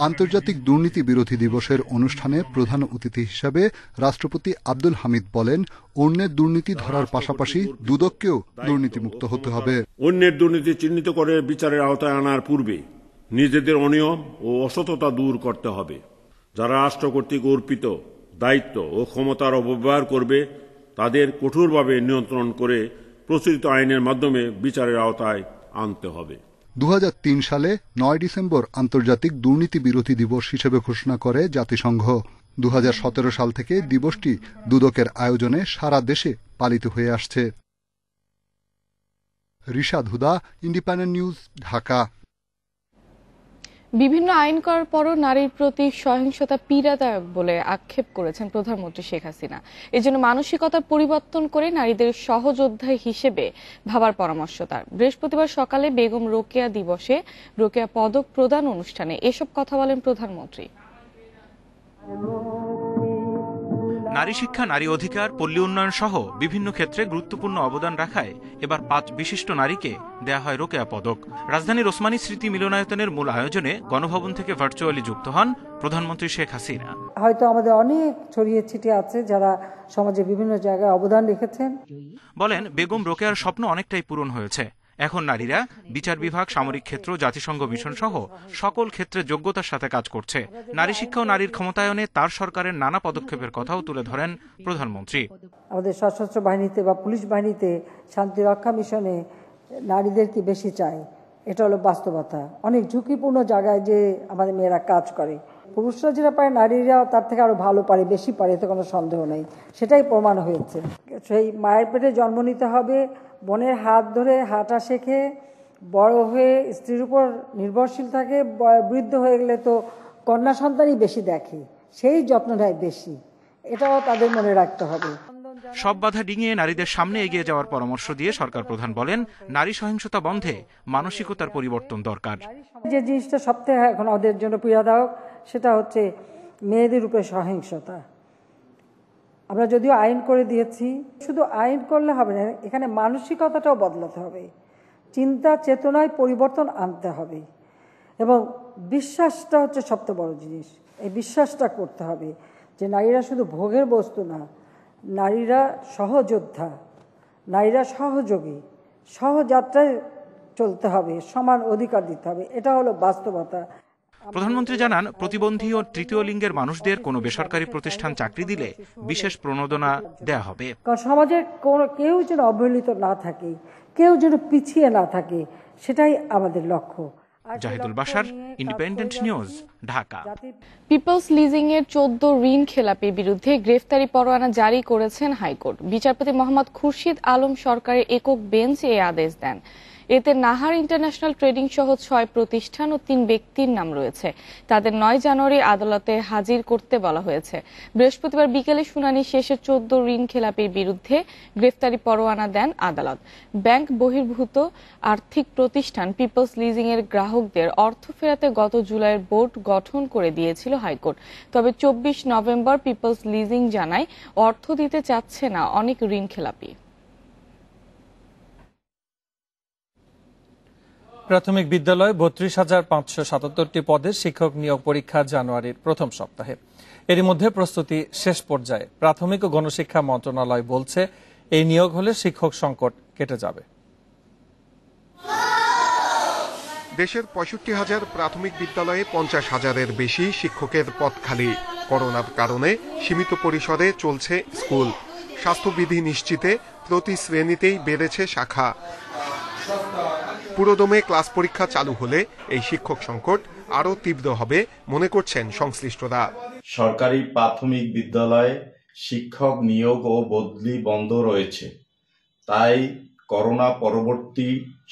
[SPEAKER 21] আন্তর্জাতিক দুর্নীতি বিরোধী দিবসের অনুষ্ঠানে প্রধান অতিথি হিসাবে রাষ্ট্রপতি আব্দুল হামিদ বলেন, অন্যের দুর্নীতি ধরার পাশাপাশি দুদককেও দুর্নীতিমুক্ত হতে হবে।
[SPEAKER 26] অন্যের দুর্নীতি চিহ্নিত করে বিচারের আওতায় আনার পূর্বে নিজেদের অনিয়ম ও অসততা দূর করতে হবে। যারা রাষ্ট্র কর্তৃক অর্পিত দায়িত্ব ও ক্ষমতার অপব্যবহার করবে তাদের কঠোরভাবে নিয়ন্ত্রণ করে প্রচলিত আইনের মাধ্যমে বিচারের আওতায় আনতে হবে।
[SPEAKER 21] 2003 সালে 9 ডিসেম্বর আন্তর্জাতিক দুর্নীতি বিরোধী দিবস হিসেবে ঘোষণা করে জাতিসংঘ। 2017 সাল থেকে দিবসটি দুদকের আয়োজনে সারা দেশে পালিত হয়ে আসছে। রিশাদ হুদা, ইন্ডিপেন্ডেন্ট নিউজ, ঢাকা।
[SPEAKER 6] বিভিন্ন আইন করার পরও নারীর প্রতি সহিংসতা পীড়াদায়ক বলে আক্ষেপ করেছেন প্রধানমন্ত্রী শেখ হাসিনা। এজন্য মানসিকতার পরিবর্তন করে নারীদের সহযোদ্ধা হিসেবে ভাবার পরামর্শ তার। বৃহস্পতিবার সকালে বেগম রোকেয়া দিবসে রোকেয়া পদক প্রদান অনুষ্ঠানে এসব কথা বলেন প্রধানমন্ত্রী।
[SPEAKER 27] নারী শিক্ষা, নারী অধিকার, পল্লী উন্নয়ন সহ বিভিন্ন ক্ষেত্রে গুরুত্বপূর্ণ অবদান রাখায় এবার 5 বিশিষ্ট নারীকে দেয়া হয় রোকেয়া পদক। রাজধানীর ওসমানী স্মৃতি মিলনায়তনের মূল আয়োজনে গণভবন থেকে ভার্চুয়ালি যুক্ত হন প্রধানমন্ত্রী শেখ হাসিনা।
[SPEAKER 28] হয়তো আমাদের অনেক ছড়িয়ে ছিটিয়ে আছে যারা সমাজে বিভিন্ন জায়গায় অবদান রেখেছেন।
[SPEAKER 27] বলেন, বেগম রোকেয়ার স্বপ্ন অনেকটাই পূরণ হয়েছে। এখন নারীরা বিচার বিভাগ, সামরিক ক্ষেত্র, জাতিসংঘ মিশন সহ সকল ক্ষেত্রে যোগ্যতার সাথে কাজ করছে। নারী শিক্ষা ও নারীর ক্ষমতায়নে তার সরকারের নানা পদক্ষেপের কথাও তুলে ধরেন প্রধানমন্ত্রী।
[SPEAKER 28] আমাদের সশস্ত্র বাহিনীতে বা পুলিশ বাহিনীতে শান্তি রক্ষা মিশনে নারীদের কি বেশি চাই, এটা হলো বাস্তবতা। অনেক ঝুঁকিপূর্ণ জায়গায় যে আমাদের মেয়েরা কাজ করে, পুরুষরা যেটা পারে নারীরা তার থেকে আরো ভালো পারে, বেশি পারে, এতে কোনো সন্দেহ নেই। সেটাই প্রমাণ হয়েছে। সেই মায়ের পেটে জন্ম নিতে হবে, বোনের হাত ধরে হাঁটা শেখে, বড় হয়ে স্ত্রীর উপর নির্ভরশীল থাকে, বৃদ্ধ হয়ে গেলে তো কন্যা সন্তানই বেশি দেখে, সেই যত্নটাই বেশি, এটাও তাদের মনে রাখতে হবে।
[SPEAKER 27] সব বাধা ডিঙিয়ে নারীদের সামনে এগিয়ে যাওয়ার পরামর্শ দিয়ে সরকার প্রধান বলেন, নারী সহিংসতা বন্ধে মানসিকতার পরিবর্তন দরকার।
[SPEAKER 28] যে জিনিসটা সবথেকে এখন ওদের জন্য পীড়াদায়ক সেটা হচ্ছে মেয়েদের উপরে সহিংসতা। আমরা যদিও আইন করে দিয়েছি, শুধু আইন করলে হবে না, এখানে মানসিকতাটাও বদলাতে হবে, চিন্তা চেতনায় পরিবর্তন আনতে হবে এবং বিশ্বাসটা হচ্ছে সবচেয়ে বড় জিনিস। এই বিশ্বাসটা করতে হবে যে নারীরা শুধু ভোগের বস্তু না, নারীরা সহযোদ্ধা, নারীরা সহযোগী, সহযাত্রায় চলতে হবে, সমান অধিকার দিতে হবে, এটা হলো বাস্তবতা।
[SPEAKER 27] প্রধানমন্ত্রী জানান, প্রতিবন্ধী ও তৃতীয় লিঙ্গের মানুষদের কোনো বেসরকারি প্রতিষ্ঠান চাকরি দিলে বিশেষ প্রণোদনা দেয়া হবে।
[SPEAKER 28] কারণ সমাজের কেউ যেন অবহেলিত না থাকে, কেউ যেন পিছিয়ে না থাকে, সেটাই আমাদের লক্ষ্য।
[SPEAKER 27] Zahidul Bashar, independent news, Dhaka.
[SPEAKER 6] পিপলস লিজিং এর 14 ঋণ খেলাপির বিরুদ্ধে গ্রেফতারি পরোয়ানা জারি করেছেন হাইকোর্ট। বিচারপতি মোহাম্মদ খুরশিদ আলম সরকারের একক বেঞ্চ এই আদেশ দেন। এতে নাহার ইন্টারন্যাশনাল ট্রেডিং সহ 6 প্রতিষ্ঠান ও 3 ব্যক্তির নাম রয়েছে। তাদের 9 জানুয়ারি আদালতে হাজির করতে বলা হয়েছে। বৃহস্পতিবার বিকেলে শুনানি শেষে 14 ঋণ খেলাপির বিরুদ্ধে গ্রেফতারি পরোয়ানা দেন আদালত। ব্যাংক বহির্ভূত আর্থিক প্রতিষ্ঠান পিপলস লিজিং এর গ্রাহকদের অর্থ ফেরাতে গত জুলাইয়ের বোর্ড গঠন করে দিয়েছিল হাইকোর্ট। তবে 24 নভেম্বর পিপলস লিজিং জানায় অর্থ দিতে চাচ্ছে না অনেক ঋণ খেলাপি।
[SPEAKER 1] প্রাথমিক বিদ্যালয়ে 32,577টি পদে শিক্ষক নিয়োগ পরীক্ষা জানুয়ারির প্রথম সপ্তাহে। এরই মধ্যে প্রস্তুতি শেষ পর্যায়ে। প্রাথমিক ও গণশিক্ষা মন্ত্রণালয় বলছে, এই নিয়োগ হলে শিক্ষক সংকট কেটে যাবে।
[SPEAKER 2] দেশের 65,000 প্রাথমিক বিদ্যালয়ে 50,000-এর বেশি শিক্ষকের পদ খালি। করোনার কারণে সীমিত পরিসরে চলছে স্কুল। স্বাস্থ্যবিধি নিশ্চিতে প্রতি শ্রেণীতেই বেড়েছে শাখা। পুরোদমে ক্লাস পরীক্ষা চালু হলে এই শিক্ষক সংকট আরো তীব্র হবে মনে করছেন সংশ্লিষ্টরা।
[SPEAKER 3] সরকারি প্রাথমিক বিদ্যালয়ে শিক্ষক নিয়োগ ও বদলি বন্ধ রয়েছে, তাই করোনা পরবর্তী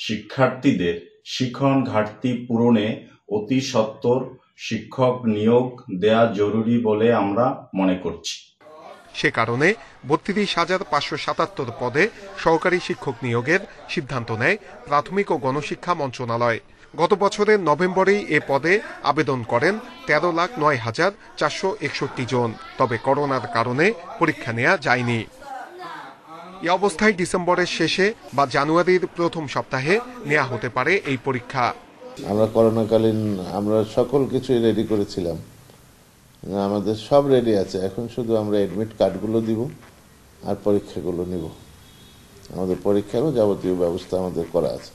[SPEAKER 3] শিক্ষার্থীদের শিক্ষণ ঘাটতি পূরণে অতি সত্বর শিক্ষক নিয়োগ দেয়া জরুরি বলে আমরা মনে করছি।
[SPEAKER 2] সে কারণে 32,577 পদে সহকারী শিক্ষক নিয়োগের সিদ্ধান্ত নেয় প্রাথমিক ও গণশিক্ষা মন্ত্রণালয়। গত বছরের নভেম্বরেই এ পদে আবেদন করেন 13,09,461 জন। তবে করোনার কারণে পরীক্ষা নেওয়া যায়নি। এ অবস্থায় ডিসেম্বরের শেষে বা জানুয়ারির প্রথম সপ্তাহে নেওয়া হতে পারে এই পরীক্ষা।
[SPEAKER 4] আমরা করোনাকালীন আমরা সকল কিছুই রেডি করেছিলাম, আমাদের সব রেডি আছে। এখন শুধু আমরা এডমিট কার্ডগুলো দিব আর পরীক্ষাগুলো নিব। আমাদের পরীক্ষারও যাবতীয় ব্যবস্থা আমাদের করা আছে।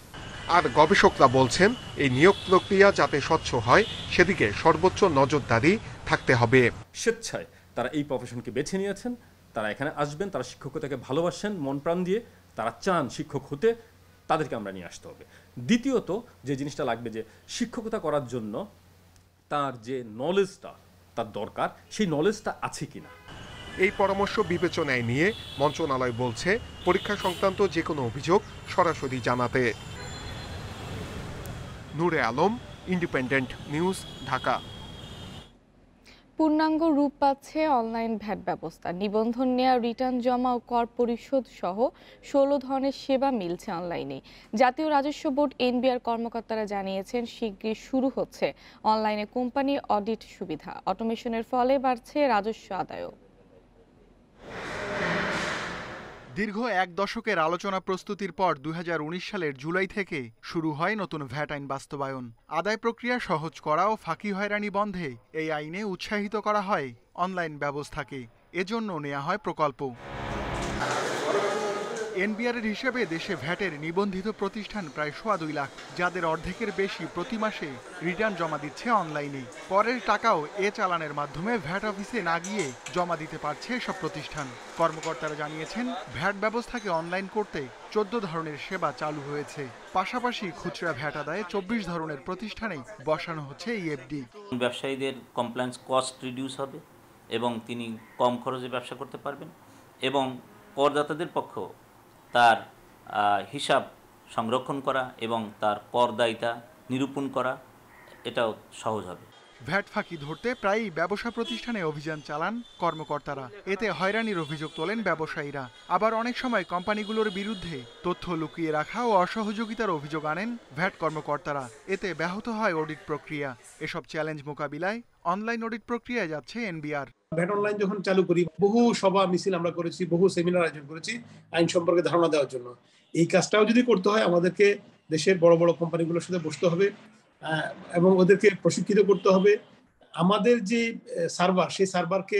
[SPEAKER 2] আর গবেষকরা বলছেন, এই নিয়োগ প্রক্রিয়া যাতে স্বচ্ছ হয় সেদিকে সর্বোচ্চ নজরদারি থাকতে হবে।
[SPEAKER 5] স্বেচ্ছায় তারা এই প্রফেশনকে বেছে নিয়েছেন, তারা এখানে আসবেন, তারা শিক্ষকতাকে ভালোবাসেন মন প্রাণ দিয়ে, তারা চান শিক্ষক হতে, তাদেরকে আমরা নিয়ে আসতে হবে। দ্বিতীয়ত যে জিনিসটা লাগবে, যে শিক্ষকতা করার জন্য তার যে নলেজটা তার দরকার, সেই নলেজটা আছে কিনা।
[SPEAKER 2] এই পরামর্শ বিবেচনায় নিয়ে মন্ত্রণালয় বলছে, পরীক্ষা সংক্রান্ত যে কোনো অভিযোগ সরাসরি জানাতে। নূরে আলম, ইন্ডিপেন্ডেন্ট নিউজ, ঢাকা।
[SPEAKER 6] পূর্ণাঙ্গ রূপ পাচ্ছে অনলাইন ভ্যাট ব্যবস্থা। নিবন্ধন নেওয়া, রিটার্ন জমা ও কর পরিশোধ সহ 16 ধরনের সেবা মিলছে অনলাইনে। জাতীয় রাজস্ব বোর্ড এনবিআর কর্মকর্তারা জানিয়েছেন, শীঘ্রই শুরু হচ্ছে অনলাইনে কোম্পানি অডিট সুবিধা। অটোমেশনের ফলে বাড়ছে রাজস্ব আদায়ও।
[SPEAKER 7] দীর্ঘ 1 দশকের আলোচনা প্রস্তুতির পর 2019 সালের জুলাই থেকে শুরু হয় নতুন ভ্যাট আইন বাস্তবায়ন। আদায় প্রক্রিয়া সহজ করা ও ফাঁকি হয়রানি বন্ধে এই আইনে উৎসাহিত করা হয় অনলাইন ব্যবস্থাকে। এজন্য নেওয়া হয় প্রকল্প। এনবিআরের হিসেবে দেশে ভ্যাটের নিবন্ধিত প্রতিষ্ঠান প্রায় 2.25 লাখ, যাদের অর্ধেকের বেশি প্রতি মাসে রিটার্ন জমা দিচ্ছে অনলাইনে। করের টাকাও চালানের মাধ্যমে ভ্যাট অফিসে না গিয়ে জমা দিতে পারছে এসব প্রতিষ্ঠান। কর্মকর্তারা জানিয়েছেন, ভ্যাট ব্যবস্থাকে অনলাইন করতে 14 ধরনের সেবা চালু হয়েছে। পাশাপাশি খুচরা ভ্যাট আদায়ে 24 ধরনের প্রতিষ্ঠানে বসানো হচ্ছে ইএফডি।
[SPEAKER 8] ব্যবসায়ীদের কমপ্লায়েন্স কস্ট রিডিউস হবে এবং তিনি কম খরচে ব্যবসা করতে পারবেন, এবং করদাতাদের পক্ষ তার হিসাব সংরক্ষণ করা এবং তার করদায়িতা নিরূপণ করা এটাও সহজ হবে।
[SPEAKER 7] ভ্যাট ফাঁকি ধরতে প্রায়ই ব্যবসা প্রতিষ্ঠানে অভিযান চালান কর্মকর্তারা। এতে হয়রানির অভিযোগ তোলেন ব্যবসায়ীরা। আবার অনেক সময় কোম্পানিগুলোর বিরুদ্ধে তথ্য লুকিয়ে রাখা ও অসহযোগিতার অভিযোগ আনেন ভ্যাট কর্মকর্তারা। এতে ব্যাহত হয় অডিট প্রক্রিয়া। এসব চ্যালেঞ্জ মোকাবিলায় অনলাইন অডিট প্রক্রিয়ায় যাচ্ছে এনবিআর।
[SPEAKER 10] ভ্যাট অনলাইন যখন চালু করি, বহু সভা মিছিল আমরা করেছি, বহু সেমিনার আয়োজন করেছি আইন সম্পর্কে ধারণা দেওয়ার জন্য। এই কাজটাও যদি করতে হয়, আমাদেরকে দেশের বড় বড় কোম্পানিগুলোর সাথে বসতে হবে এবং ওদেরকে প্রশিক্ষিত করতে হবে। আমাদের যে সার্ভার, সেই সার্ভারকে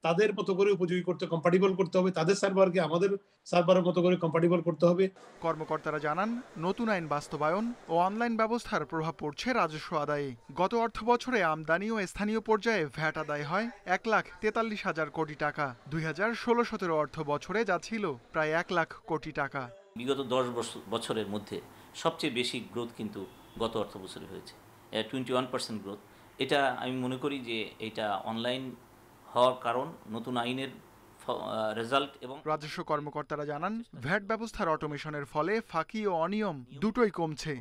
[SPEAKER 10] তাদের মতো করে উপযোগী করতে, কম্পাটিবল করতে হবে, তাদের সার্ভারকে আমাদের সার্ভারের মতো করে কম্পাটিবল করতে হবে।
[SPEAKER 7] কর্মকর্তারা জানান, নতুন আইন বাস্তবায়ন ও অনলাইন ব্যবস্থার প্রভাব পড়ছে রাজস্ব আদায়ে। গত অর্থ বছরে আমদানি ও স্থানীয় পর্যায়ে ভ্যাট আদায় হয় 1,43,000 কোটি টাকা। 2016-17 অর্থ বছরে যা ছিল প্রায় 1 লাখ কোটি টাকা।
[SPEAKER 8] বিগত 10 বছরের মধ্যে সবচেয়ে বেশি গ্রোথ কিন্তু গত অর্থ বছরে হয়েছে, 21% গ্রোথ। এটা আমি মনে করি যে এটা অনলাইন হওয়ার কারণ, নতুন আইনের রেজাল্ট। এবং
[SPEAKER 7] রাজস্ব কর্মকর্তারা জানান, ভ্যাট ব্যবস্থার অটোমেশনের ফলে ফাঁকি ও অনিয়ম দুটোই কমছে।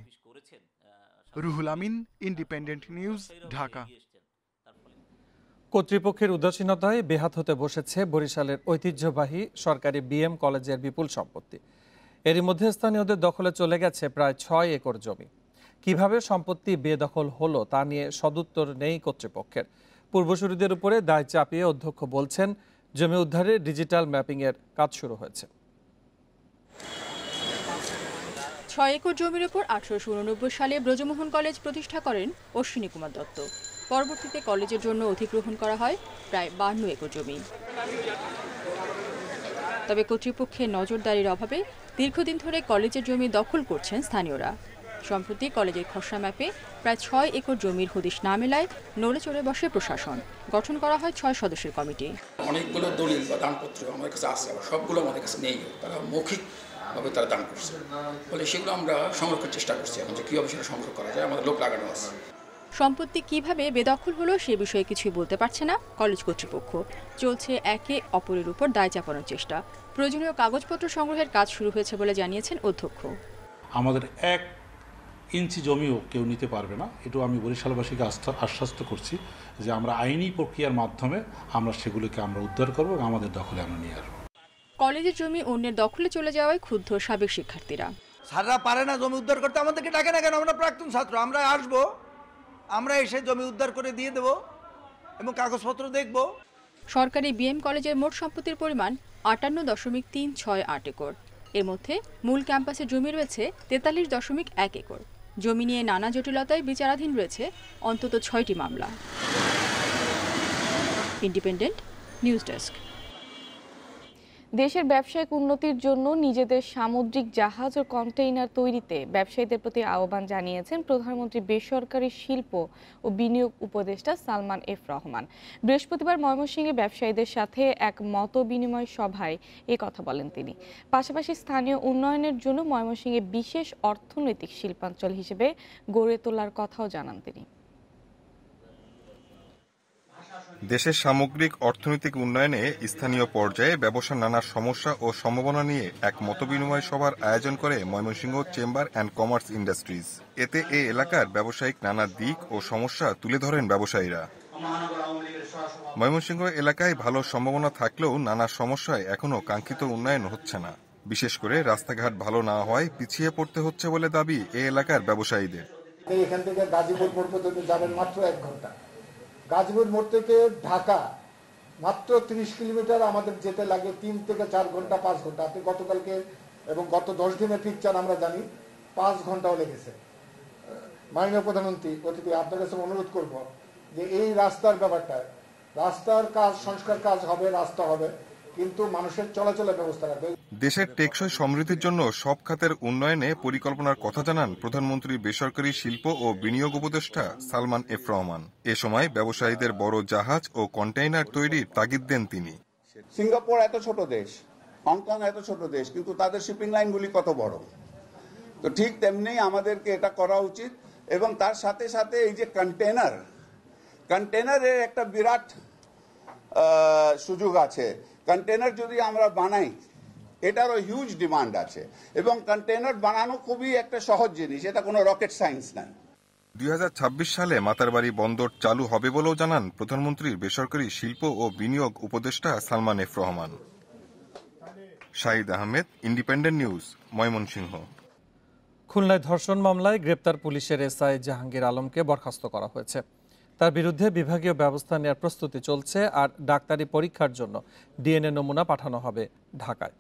[SPEAKER 7] Ruhul Amin, independent news, Dhaka.
[SPEAKER 1] কর্তৃপক্ষের উদাসীনতায় বেহাত হতে বসেছে বরিশালের ঐতিহ্যবাহী সরকারি বিএম কলেজের বিপুল সম্পত্তি। এরই মধ্যে স্থানীয়দের দখলে চলে গেছে প্রায় 6 একর জমি। কিভাবে সম্পত্তি বেদখল হলো তা নিয়ে সদুত্তর নেই কর্তৃপক্ষের। পূর্বসূরিদের উপরে দায় চাপিয়ে অধ্যক্ষ বলছেন, জমি উদ্ধারে ডিজিটাল ম্যাপিং এর কাজ শুরু হয়েছে।
[SPEAKER 9] 6 একর জমির উপর 1889 সালে ব্রজমোহন কলেজ প্রতিষ্ঠা করেন অশ্বিনী কুমার দত্ত। পরবর্তীতে কলেজের জন্য অধিগ্রহণ করা হয় প্রায় 52 একর জমি। তবে কর্তৃপক্ষের নজরদারির অভাবে দীর্ঘদিন ধরে কলেজের জমি দখল করছেন স্থানীয়রা। সম্প্রতি কলেজের খসড়া ম্যাপে প্রায় 6 একর জমির হদিশ না মেলায় নড়ে চড়ে বসে প্রশাসন। গঠন করা হয় 6 সদস্যের কমিটি।
[SPEAKER 11] অনেকগুলো দলিল বা দানপত্র আমার কাছে আছে, আবার সবগুলো আমাদের কাছে নেই, তারা মৌখিকভাবে তারা দান করছে। ফলে সেগুলো আমরা সংরক্ষণের চেষ্টা করছি, এখন যে কীভাবে সেটা সংগ্রহ করা যায়, আমাদের লোক লাগানো আছে।
[SPEAKER 9] সম্পত্তি কিভাবে বেদখল হলো সে বিষয়ে কিছুই বলতে পারছে না কলেজ কর্তৃপক্ষ। চলছে একে অপরের উপর দায় চাপানোর চেষ্টা। প্রয়োজনীয় কাগজপত্র সংগ্রহের কাজ শুরু হয়েছে বলে জানিয়েছেন অধ্যক্ষ।
[SPEAKER 12] আমাদের 1 ইঞ্চি জমিও কেউ নিতে পারবে না, এটাও আমি বরিশালবাসীকে আশ্বস্ত করছি যে আমরা আইনি প্রক্রিয়ার মাধ্যমে আমরা সেগুলোকে আমরা উদ্ধার করব এবং আমাদের দখলে আমরা নিয়ে আসবো।
[SPEAKER 9] কলেজের জমি অন্যের দখলে চলে যাওয়ায় ক্ষুব্ধ সাবেক শিক্ষার্থীরা।
[SPEAKER 13] স্যাররা পারে না জমি উদ্ধার করতে, আমাদেরকে ডাকে না কেন? আমরা প্রাক্তন ছাত্র, আমরা আসবো, আমরা এসে জমি উদ্ধার করে দিয়ে দেব এবং কাগজপত্র দেখব।
[SPEAKER 9] সরকারি বিএম কলেজের মোট সম্পত্তির পরিমাণ 58.368 একর। এর মধ্যে মূল ক্যাম্পাসে জমি রয়েছে 43.1 একর। জমি নিয়ে নানা জটিলতায় বিচারাধীন রয়েছে অন্তত 6টি মামলা। Independent news desk.
[SPEAKER 6] দেশের ব্যবসায়িক উন্নতির জন্য নিজেদের সামুদ্রিক জাহাজ ও কন্টেইনার তৈরিতে ব্যবসায়ীদের প্রতি আহ্বান জানিয়েছেন প্রধানমন্ত্রী বেসরকারি শিল্প ও বিনিয়োগ উপদেষ্টা সালমান এফ রহমান। বৃহস্পতিবার ময়মনসিংহে ব্যবসায়ীদের সাথে এক মত বিনিময় সভায় এ কথা বলেন তিনি। পাশাপাশি স্থানীয় উন্নয়নের জন্য ময়মনসিংহে বিশেষ অর্থনৈতিক শিল্পাঞ্চল হিসেবে গড়ে তোলার কথাও জানান তিনি।
[SPEAKER 14] দেশের সামগ্রিক অর্থনৈতিক উন্নয়নে স্থানীয় পর্যায়ে ব্যবসার নানা সমস্যা ও সম্ভাবনা নিয়ে এক মতবিনিময় সভার আয়োজন করে Mymensingh chamber and commerce industries. এতে এ এলাকার ব্যবসায়িক নানা দিক ও সমস্যা তুলে ধরেন ব্যবসায়ীরা। ময়মনসিংহ এলাকায় ভালো সম্ভাবনা থাকলেও নানা সমস্যায় এখনো কাঙ্ক্ষিত উন্নয়ন হচ্ছে না। বিশেষ করে রাস্তাঘাট ভালো না হওয়ায় পিছিয়ে পড়তে হচ্ছে বলে দাবি এ এলাকার ব্যবসায়ীদের।
[SPEAKER 16] এখান থেকে গাজীপুর মোড় পর্যন্ত যাবেন মাত্র 1 ঘন্টা। গাজীপুর মোড় থেকে ঢাকা মাত্র 30 কিলোমিটার আমাদের যেতে লাগে 3 থেকে 4 ঘন্টা 5 ঘন্টা। আপনি গতকালকে এবং গত 10 দিনের পিকচার আমরা জানি 5 ঘন্টাও লেগেছে। মাননীয় প্রধানমন্ত্রী অতিথি আপনার কাছে অনুরোধ করব যে এই রাস্তার ব্যাপারটা, রাস্তার কাজ সংস্কার কাজ হবে, রাস্তা হবে, কিন্তু মানুষের চলাচলের ব্যবস্থা রাখবে।
[SPEAKER 14] দেশের টেকসই সমৃদ্ধির জন্য সব খাতের উন্নয়নে পরিকল্পনার কথা জানান প্রধানমন্ত্রী বেসরকারি শিল্প ও বিনিয়োগ উপদেষ্টা সালমান এফ রহমান। এ সময় ব্যবসায়ীদের বড় জাহাজ ও কন্টেইনার তৈরির তাগিদ দেন তিনি।
[SPEAKER 17] সিঙ্গাপুর এত ছোট দেশ, হংকং এত ছোট দেশ, কিন্তু তাদের শিপিং লাইনগুলি কত বড়। তো ঠিক তেমনি আমাদেরকে এটা করা উচিত। এবং তার সাথে সাথে এই যে কন্টেনারের একটা বিরাট সুযোগ আছে। কন্টেনার যদি আমরা বানাই, এটারও হিউজ ডিমান্ড আছে এবং কন্টেনার বানানো খুবই একটা সহজ জিনিস, এটা কোনো রকেট সায়েন্স নাই।
[SPEAKER 14] 2026 সালে মাতারবাড়ি বন্দর চালু হবে বলেও জানান প্রধানমন্ত্রীর বেসরকারি শিল্প ও বিনিয়োগ উপদেষ্টা Salman F Rahman. Shahid Ahmed, independent news, Mymensingh.
[SPEAKER 1] খুলনায় ধর্ষণ মামলায় গ্রেপ্তার পুলিশের এসআই জাহাঙ্গীর আলমকে বরখাস্ত করা হয়েছে। তার বিরুদ্ধে বিভাগীয় ব্যবস্থা নেওয়ার প্রস্তুতি চলছে, আর ডাক্তারি পরীক্ষার জন্য ডিএনএ নমুনা পাঠানো হবে ঢাকায়।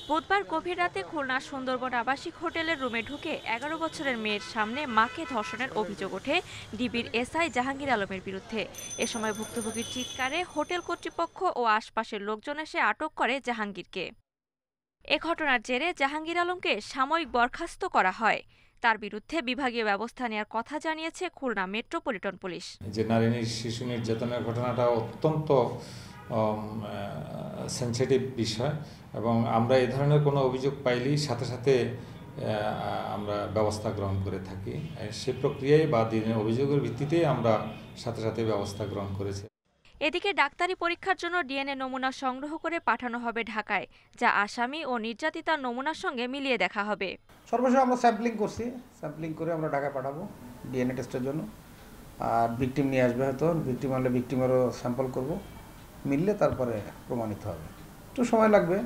[SPEAKER 15] বুধবার গভীর রাতে খুলনার সুন্দরবন আবাসিক হোটেলের রুমে ঢুকে 11 বছরের মেয়ের সামনে মাকে ধর্ষণের অভিযোগ ওঠে ডিবির এসআই জাহাঙ্গীর আলমের বিরুদ্ধে। এ সময় ভুক্তভোগীর চিৎকারে হোটেল কর্তৃপক্ষ ও আশপাশের লোকজন এসে আটক করে জাহাঙ্গীরকে। এ ঘটনার জেরে জাহাঙ্গীর আলমকে সাময়িক বরখাস্ত করা হয়। তার বিরুদ্ধে বিভাগীয় ব্যবস্থা নেওয়ার কথা জানিয়েছে খুলনা মেট্রোপলিটন পুলিশ।
[SPEAKER 18] যে নারী শিশু নির্যাতনের ঘটনাটা অত্যন্ত সেনসিটিভ বিষয় এবং আমরা এই ধরনের কোনো অভিযোগ পাইলেই সাথে সাথে আমরা ব্যবস্থা গ্রহণ করে থাকি। সে প্রক্রিয়ায় বা দিনের অভিযোগের ভিত্তিতেই আমরা সাথে সাথে ব্যবস্থা গ্রহণ করেছি।
[SPEAKER 15] এদিকে ডাক্তারি পরীক্ষার জন্য ডিএনএ নমুনা সংগ্রহ করে পাঠানো হবে ঢাকায়, যা আসামি ও নির্যাতিতার নমুনার সঙ্গে মিলিয়ে দেখা হবে।
[SPEAKER 19] সর্বশেষ আমরা স্যাম্পলিং করছি, স্যাম্পলিং করে আমরা ঢাকায় পাঠাবো ডিএনএ টেস্টের জন্য। আর ভিকটিম নিয়ে আসবে, হয়তো ভিকটিম হলে ভিকটিমেরও স্যাম্পল করব, মিললে তারপরে প্রমাণিত হবে, একটু সময় লাগবে।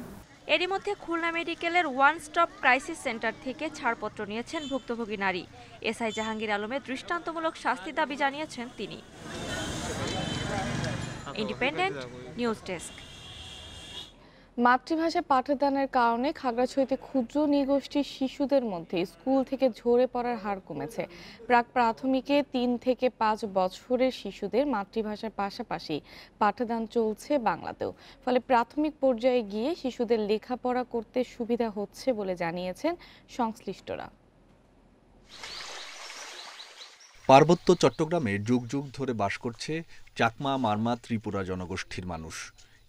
[SPEAKER 15] এরই মধ্যে খুলনা মেডিকেলের ওয়ান স্টপ ক্রাইসিস সেন্টার থেকে ছাড়পত্র নিয়েছেন ভুক্তভোগী নারী। এসআই জাহাঙ্গীর আলমের দৃষ্টান্তমূলক শাস্তি দাবি জানিয়েছেন তিনি। Independent news desk.
[SPEAKER 6] মাতৃভাষায় পাঠদানের কারণে খাগড়াছড়িতে ক্ষুদ্র নৃগোষ্ঠীর শিশুদের মধ্যে স্কুল থেকে ঝরে পড়ার হার কমেছে। প্রাক প্রাথমিকে 3 থেকে 5 বছরের শিশুদের মাতৃভাষার পাশাপাশি পাঠদান চলছে বাংলাতেও। ফলে প্রাথমিক পর্যায়ে গিয়ে শিশুদের লেখাপড়া করতে সুবিধা হচ্ছে বলে জানিয়েছেন সংশ্লিষ্টরা।
[SPEAKER 20] পার্বত্য চট্টগ্রামে যুগ যুগ ধরে বাস করছে চাকমা, মারমা, ত্রিপুরা জনগোষ্ঠীর মানুষ।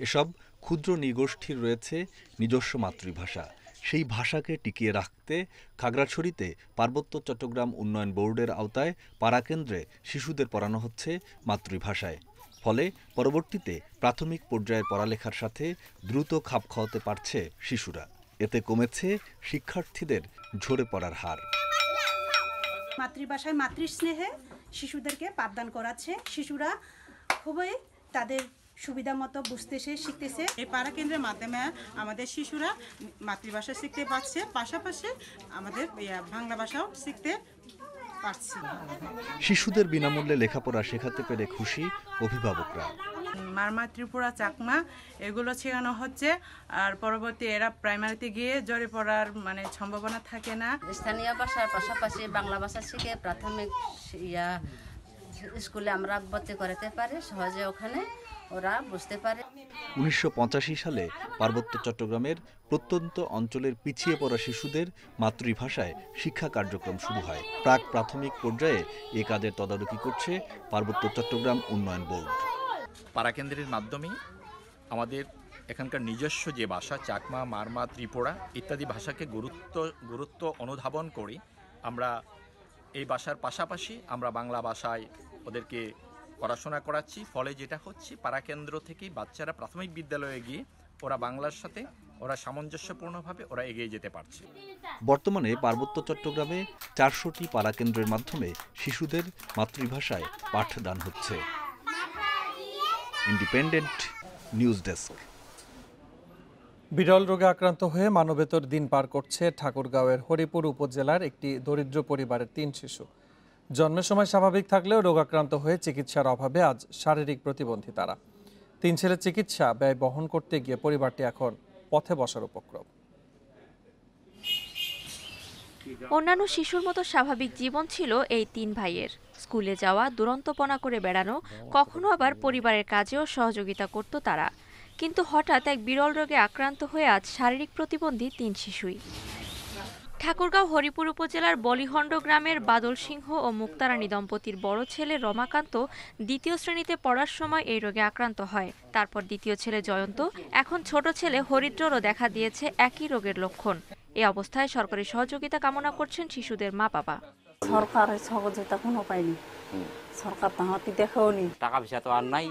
[SPEAKER 20] এসব ক্ষুদ্র নৃগোষ্ঠীর রয়েছে নিজস্ব মাতৃভাষা। সেই ভাষাকে টিকিয়ে রাখতে খাগড়াছড়িতে পার্বত্য চট্টগ্রাম উন্নয়ন বোর্ডের আওতায় পাড়াকেন্দ্রে শিশুদের পড়ানো হচ্ছে মাতৃভাষায়। ফলে পরবর্তীতে প্রাথমিক পর্যায়ের পড়ালেখার সাথে দ্রুত খাপ খাওয়াতে পারছে শিশুরা। এতে কমেছে শিক্ষার্থীদের ঝরে পড়ার হার।
[SPEAKER 22] মাতৃভাষায় মাতৃস্নেহে শিশুদেরকে পাঠদান করাচ্ছে। শিশুরা খুবই তাদের সুবিধা মতো বুঝতেছে, শিখতেছে।
[SPEAKER 23] এই পাড়া কেন্দ্রের মাধ্যমে আমাদের শিশুরা মাতৃভাষা শিখতে পারছে, পাশাপাশি আমাদের বাংলা ভাষাও শিখতে পারছে।
[SPEAKER 20] শিশুদের বিনামূল্যে লেখাপড়া শেখাতে পেরে খুশি অভিভাবকরা।
[SPEAKER 23] মারমা, ত্রিপুরা, চাকমা এগুলো শেখানো হচ্ছে। আর পরবর্তী এরা প্রাইমারিতে গিয়ে জড়ে পড়ার সম্ভাবনা থাকে না।
[SPEAKER 24] স্থানীয় ভাষার পাশাপাশি বাংলা ভাষা শিখে প্রাথমিক স্কুলে আমরা ভর্তি করাতে পারি, সহজে ওখানে ওরা বুঝতে পারে।
[SPEAKER 20] 1985 সালে পার্বত্য চট্টগ্রামের প্রত্যন্ত অঞ্চলের পিছিয়ে পড়া শিশুদের মাতৃভাষায় শিক্ষা কার্যক্রম শুরু হয়। প্রাক প্রাথমিক পর্যায়ে এ কাজের তদারকি করছে পার্বত্য চট্টগ্রাম উন্নয়ন বোর্ড।
[SPEAKER 25] পাড়াকেন্দ্রের মাধ্যমে আমাদের এখানকার নিজস্ব যে ভাষা চাকমা, মারমা, ত্রিপুরা ইত্যাদি ভাষাকে গুরুত্ব অনুধাবন করে আমরা এই ভাষার পাশাপাশি আমরা বাংলা ভাষায় ওদেরকে পড়াশোনা করাচ্ছি। ফলে যেটা হচ্ছে পাড়াকেন্দ্র থেকে বাচ্চারা প্রাথমিক বিদ্যালয়ে গিয়ে ওরা বাংলার সাথে ওরা সামঞ্জস্যপূর্ণভাবে ওরা এগিয়ে যেতে পারছে।
[SPEAKER 20] বর্তমানে পার্বত্য চট্টগ্রামে 400টি পাড়াকেন্দ্রের মাধ্যমে শিশুদের মাতৃভাষায় পাঠদান হচ্ছে। Independent news desk.
[SPEAKER 1] বিরল রোগে আক্রান্ত হয়ে মানবেতর দিন পার করছে ঠাকুরগাঁওয়ের হরিপুর উপজেলার একটি দরিদ্র পরিবারের 3 শিশু। জন্মের সময় স্বাভাবিক থাকলেও রোগাক্রান্ত হয়ে চিকিৎসার অভাবে আজ শারীরিক প্রতিবন্ধী তারা। 3 ছেলের চিকিৎসা ব্যয় বহন করতে গিয়ে পরিবারটি এখন পথে বসার উপক্রম।
[SPEAKER 15] অন্যান্য শিশুর মতো স্বাভাবিক জীবন ছিল এই 3 ভাইয়ের। স্কুলে যাওয়া, দুরন্তপনা করে বেড়ানো, কখনো আবার পরিবারের কাজেও সহযোগিতা করত তারা। কিন্তু হঠাৎ এক বিরল রোগে আক্রান্ত হয়ে আজ শারীরিক প্রতিবন্ধী 3 শিশুই। ঠাকুরগাঁও হরিপুর উপজেলার বলিহণ্ড গ্রামের বাদল সিংহ ও মুক্তারানী দম্পতির বড় ছেলে রমাকান্ত 2য় শ্রেণীতে পড়ার সময় এই রোগে আক্রান্ত হয়। তারপর 2য় ছেলে জয়ন্ত, এখন ছোট ছেলে হরিদ্ররও দেখা দিয়েছে একই রোগের লক্ষণ। এই অবস্থায় সরকারি সহযোগিতা কামনা করছেন শিশুদের মা বাবা।
[SPEAKER 29] সরকারের সহযোগিতা কোনো পাইনি, সরকার তো আমাকে দেখেওনি।
[SPEAKER 30] টাকা পয়সা তো আর নাই,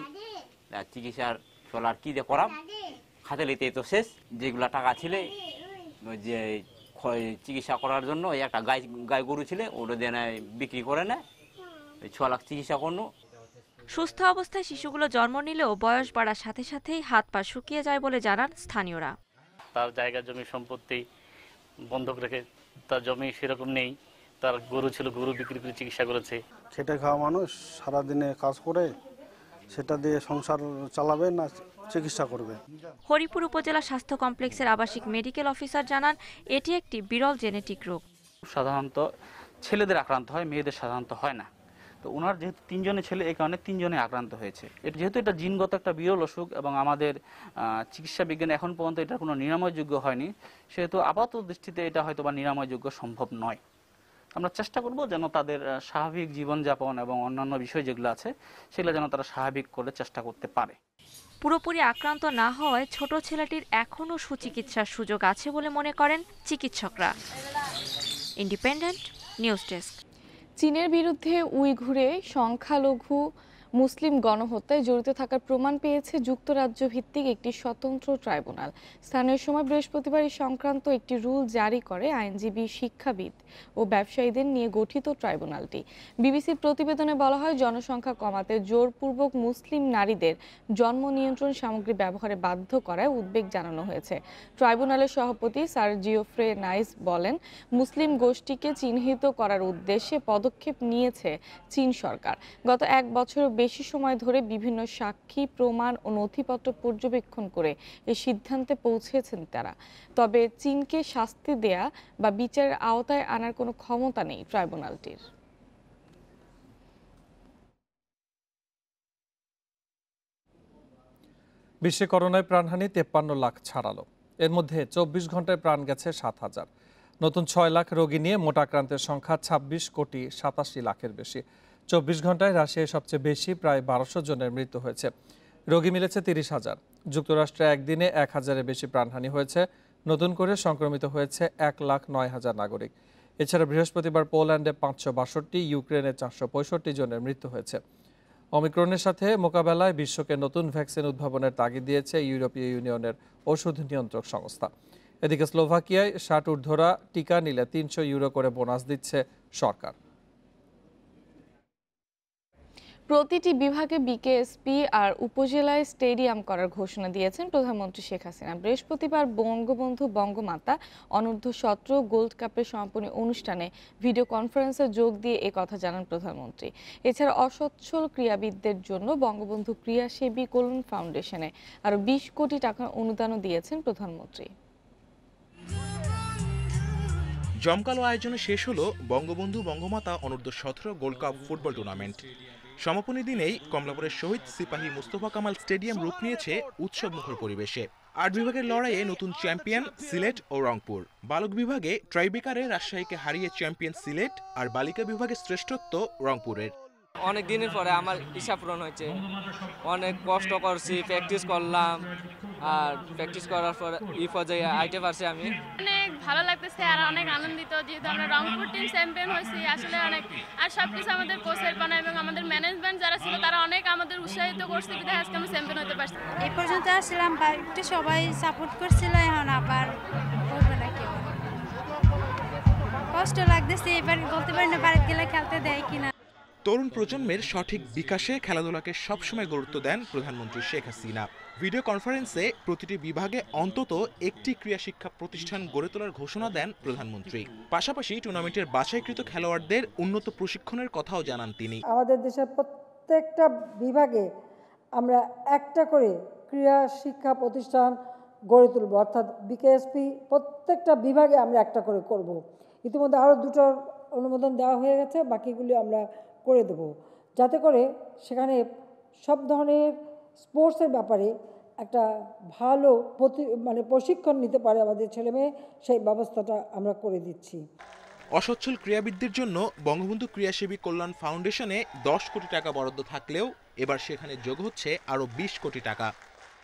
[SPEAKER 30] চিকিৎসার চলার কি দিয়ে করাম, খাতে লিতে তো শেষ। যেগুলা টাকা ছিল যে চিকিৎসা করার জন্য একটা গাই গরু ছিল, ওটা দিয়ে বিক্রি করে নেয়, 6 লাখ চিকিৎসা করলো।
[SPEAKER 15] সুস্থ অবস্থায় শিশুগুলো জন্ম নিলেও বয়স বাড়ার সাথে সাথেই হাত পা শুকিয়ে যায় বলে জানান স্থানীয়রা।
[SPEAKER 31] তার জায়গা জমি সম্পত্তি বন্ধক রেখে তার জমি সেরকম নেই, তার গরু ছিল, গরু বিক্রি করে চিকিৎসা করেছে।
[SPEAKER 32] খেটে খাওয়া মানুষ, সারাদিনে কাজ করে সেটা দিয়ে সংসার চালাবে না
[SPEAKER 2] চিকিৎসা করবে।
[SPEAKER 15] হরিপুর উপজেলা স্বাস্থ্য কমপ্লেক্সের আবাসিক মেডিকেল অফিসার জানান এটি একটি বিরল জেনেটিক রোগ।
[SPEAKER 3] সাধারণত ছেলেদের আক্রান্ত হয়, মেয়েদের সাধারণত হয় না। তো ওনার যেহেতু 3 জনের ছেলে, এই কারণে 3 জনে আক্রান্ত হয়েছে। যেহেতু এটা জিনগত একটা বিরল অসুখ এবং আমাদের চিকিৎসা বিজ্ঞানে এখন পর্যন্ত এটা কোনো নিরাময়যোগ্য হয়নি, সেহেতু আপাত দৃষ্টিতে এটা হয়তো বা নিরাময়যোগ্য সম্ভব নয়। আমরা চেষ্টা করব যেন তাদের স্বাভাবিক জীবনযাপন এবং অন্যান্য বিষয় যেগুলো আছে সেগুলো যেন তারা স্বাভাবিক করে চেষ্টা করতে পারে।
[SPEAKER 15] পুরোপুরি আক্রান্ত না হওয়ায় ছোট ছেলেটির এখনও সুচিকিৎসার সুযোগ আছে বলে মনে করেন চিকিৎসকরা। Independent news desk.
[SPEAKER 6] চীনের বিরুদ্ধে উইঘুরে সংখ্যালঘু মুসলিম গণহত্যায় জড়িত থাকার প্রমাণ পেয়েছে যুক্তরাজ্য ভিত্তিক একটি স্বতন্ত্র ট্রাইব্যুনাল। স্থানীয় সময় বৃহস্পতিবার এই সংক্রান্ত একটি রুল জারি করে আইনজীবী, শিক্ষাবিদ ও ব্যবসায়ীদের নিয়ে গঠিত ট্রাইব্যুনালটি। বিবিসির প্রতিবেদনে বলা হয়, জনসংখ্যা কমাতে জোরপূর্বক মুসলিম নারীদের জন্ম নিয়ন্ত্রণ সামগ্রী ব্যবহারে বাধ্য করায় উদ্বেগ জানানো হয়েছে। ট্রাইব্যুনালের সভাপতি স্যার জিওফ্রে নাইস বলেন, মুসলিম গোষ্ঠীকে চিহ্নিত করার উদ্দেশ্যে পদক্ষেপ নিয়েছে চীন সরকার। গত 1 বছর বেশি সময় ধরে বিভিন্ন সাক্ষী, প্রমাণ ও নথিপত্র পর্যবেক্ষণ করে এই সিদ্ধান্তে পৌঁছেছেন তারা। তবে চীনকে শাস্তি দেয়া বা বিচারের আওতায় আনার কোনো ক্ষমতা নেই ট্রাইব্যুনালটির।
[SPEAKER 1] বিশ্বে করোনায় প্রাণহানি 53 লাখ ছাড়ালো। এর মধ্যে 24 ঘন্টায় প্রাণ গেছে 7,000। নতুন 6 লাখ রোগী নিয়ে মোট আক্রান্তের সংখ্যা 26,87 লাখের বেশি। 24 ঘন্টায় রাশিয়ায় সবচেয়ে বেশি, প্রায় 1200 জনের মৃত্যু হয়েছে। রোগী মিলেছে 30,000। যুক্তরাষ্ট্রে একদিনে 1000-এর বেশি প্রাণহানি হয়েছে। নতুন করে সংক্রমিত হয়েছে 1,09,000 নাগরিক। এছাড়া বৃহস্পতিবার পোল্যান্ডে 562, ইউক্রেনে 465 জনের মৃত্যু হয়েছে। ওমিক্রনের সাথে মোকাবেলায় বিশ্বকে নতুন ভ্যাকসিন উদ্ভাবনের তাগিদ দিয়েছে ইউরোপীয় ইউনিয়নের ওষুধ নিয়ন্ত্রক সংস্থা। এদিকে স্লোভাকিয়ায় 60 ঊর্ধ্বরা টিকা নিলে 300 ইউরো করে বোনাস দিচ্ছে সরকার।
[SPEAKER 6] প্রতিটি বিভাগে বিকেএসপি আর উপজেলায় স্টেডিয়াম করার ঘোষণা দিয়েছেন প্রধানমন্ত্রী শেখ হাসিনা। বৃহস্পতিবার বঙ্গবন্ধু বঙ্গমাতা অনূর্ধ্ব-17 গোল্ড কাপের সমাপনী অনুষ্ঠানে ভিডিও কনফারেন্সে যোগ দিয়ে কথা জানান প্রধানমন্ত্রী। এছাড়া অসচ্ছল ক্রীড়াবিদদের জন্য বঙ্গবন্ধু ক্রীড়াসেবী কল্যাণ ফাউন্ডেশনে আরও 20 কোটি টাকার অনুদানও দিয়েছেন প্রধানমন্ত্রী।
[SPEAKER 4] জমকালো আয়োজনে শেষ হলো বঙ্গবন্ধু বঙ্গমাতা অনূর্ধ্ব-17 গোল্ড কাপ ফুটবল টুর্নামেন্ট। সমাপনী দিনেই কমলাপুরের শহীদ সিপাহী মুস্তফা কামাল স্টেডিয়াম রূপ নিয়েছে উৎসবমুখর পরিবেশে। 8 বিভাগের লড়াইয়ে নতুন চ্যাম্পিয়ন সিলেট ও রংপুর। বালক বিভাগে ট্রাইবেকারে রাজশাহীকে হারিয়ে চ্যাম্পিয়ন সিলেট, আর বালিকা বিভাগে শ্রেষ্ঠত্ব রংপুরের।
[SPEAKER 5] অনেক দিনের পরে আমার ইচ্ছা পূরণ হয়েছে। অনেক কষ্ট করছি, প্র্যাকটিস করলাম, আর প্র্যাকটিস করার পর এই পর্যায়ে আইতে পারছি আমি।
[SPEAKER 7] অনেক ভালো লাগতেছে আর অনেক আনন্দিত, যেহেতু আমরা রংপুর টিম চ্যাম্পিয়ন হয়েছি। আসলে অনেক, আর সবকিছু আমাদের কোচের পানা এবং আমাদের ম্যানেজমেন্ট যারা ছিল তারা অনেক আমাদের উৎসাহিত করছে, বিধায় আজকে আমি চ্যাম্পিয়ন হতে পারছি।
[SPEAKER 8] এই পর্যন্ত আসলাম, একটু সবাই সাপোর্ট করছিল, এখন আবার করবে না কেউ। কষ্ট লাগতেছে, এবার বলতে পারি না বাড়িতে গেলে খেলতে দেয় কিনা।
[SPEAKER 4] তরুণ প্রজন্মের সঠিক বিকাশে খেলাধুলাকে সবসময় গুরুত্ব দেন প্রধানমন্ত্রী শেখ হাসিনা। ভিডিও কনফারেন্সে প্রতিটি বিভাগে অন্তত একটি ক্রীড়া শিক্ষা প্রতিষ্ঠান গড়ে তোলার ঘোষণা দেন প্রধানমন্ত্রী। পাশাপাশি টুর্নামেন্টের বাছাইকৃত খেলোয়াড়দের উন্নত প্রশিক্ষণের কথাও জানান তিনি।
[SPEAKER 10] আমাদের দেশের প্রত্যেকটা বিভাগে আমরা একটা করে ক্রীড়া শিক্ষা প্রতিষ্ঠান গড়ে তুলব, অর্থাৎ বিকেএসপি প্রত্যেকটা বিভাগে আমরা একটা করে করব। ইতিমধ্যে আরও 2টোর অনুমোদন দেওয়া হয়ে গেছে, বাকিগুলি আমরা করে দেব, যাতে করে সেখানে সব ধরনের স্পোর্টসের ব্যাপারে একটা ভালো প্রশিক্ষণ নিতে পারে আমাদের ছেলেমেয়ে, সেই ব্যবস্থাটা আমরা করে দিচ্ছি।
[SPEAKER 4] অসচ্ছল ক্রীড়াবিদদের জন্য বঙ্গবন্ধু ক্রীড়াসেবী কল্যাণ ফাউন্ডেশনে 10 কোটি টাকা বরাদ্দ থাকলেও এবার সেখানে যোগ হচ্ছে আরও 20 কোটি টাকা।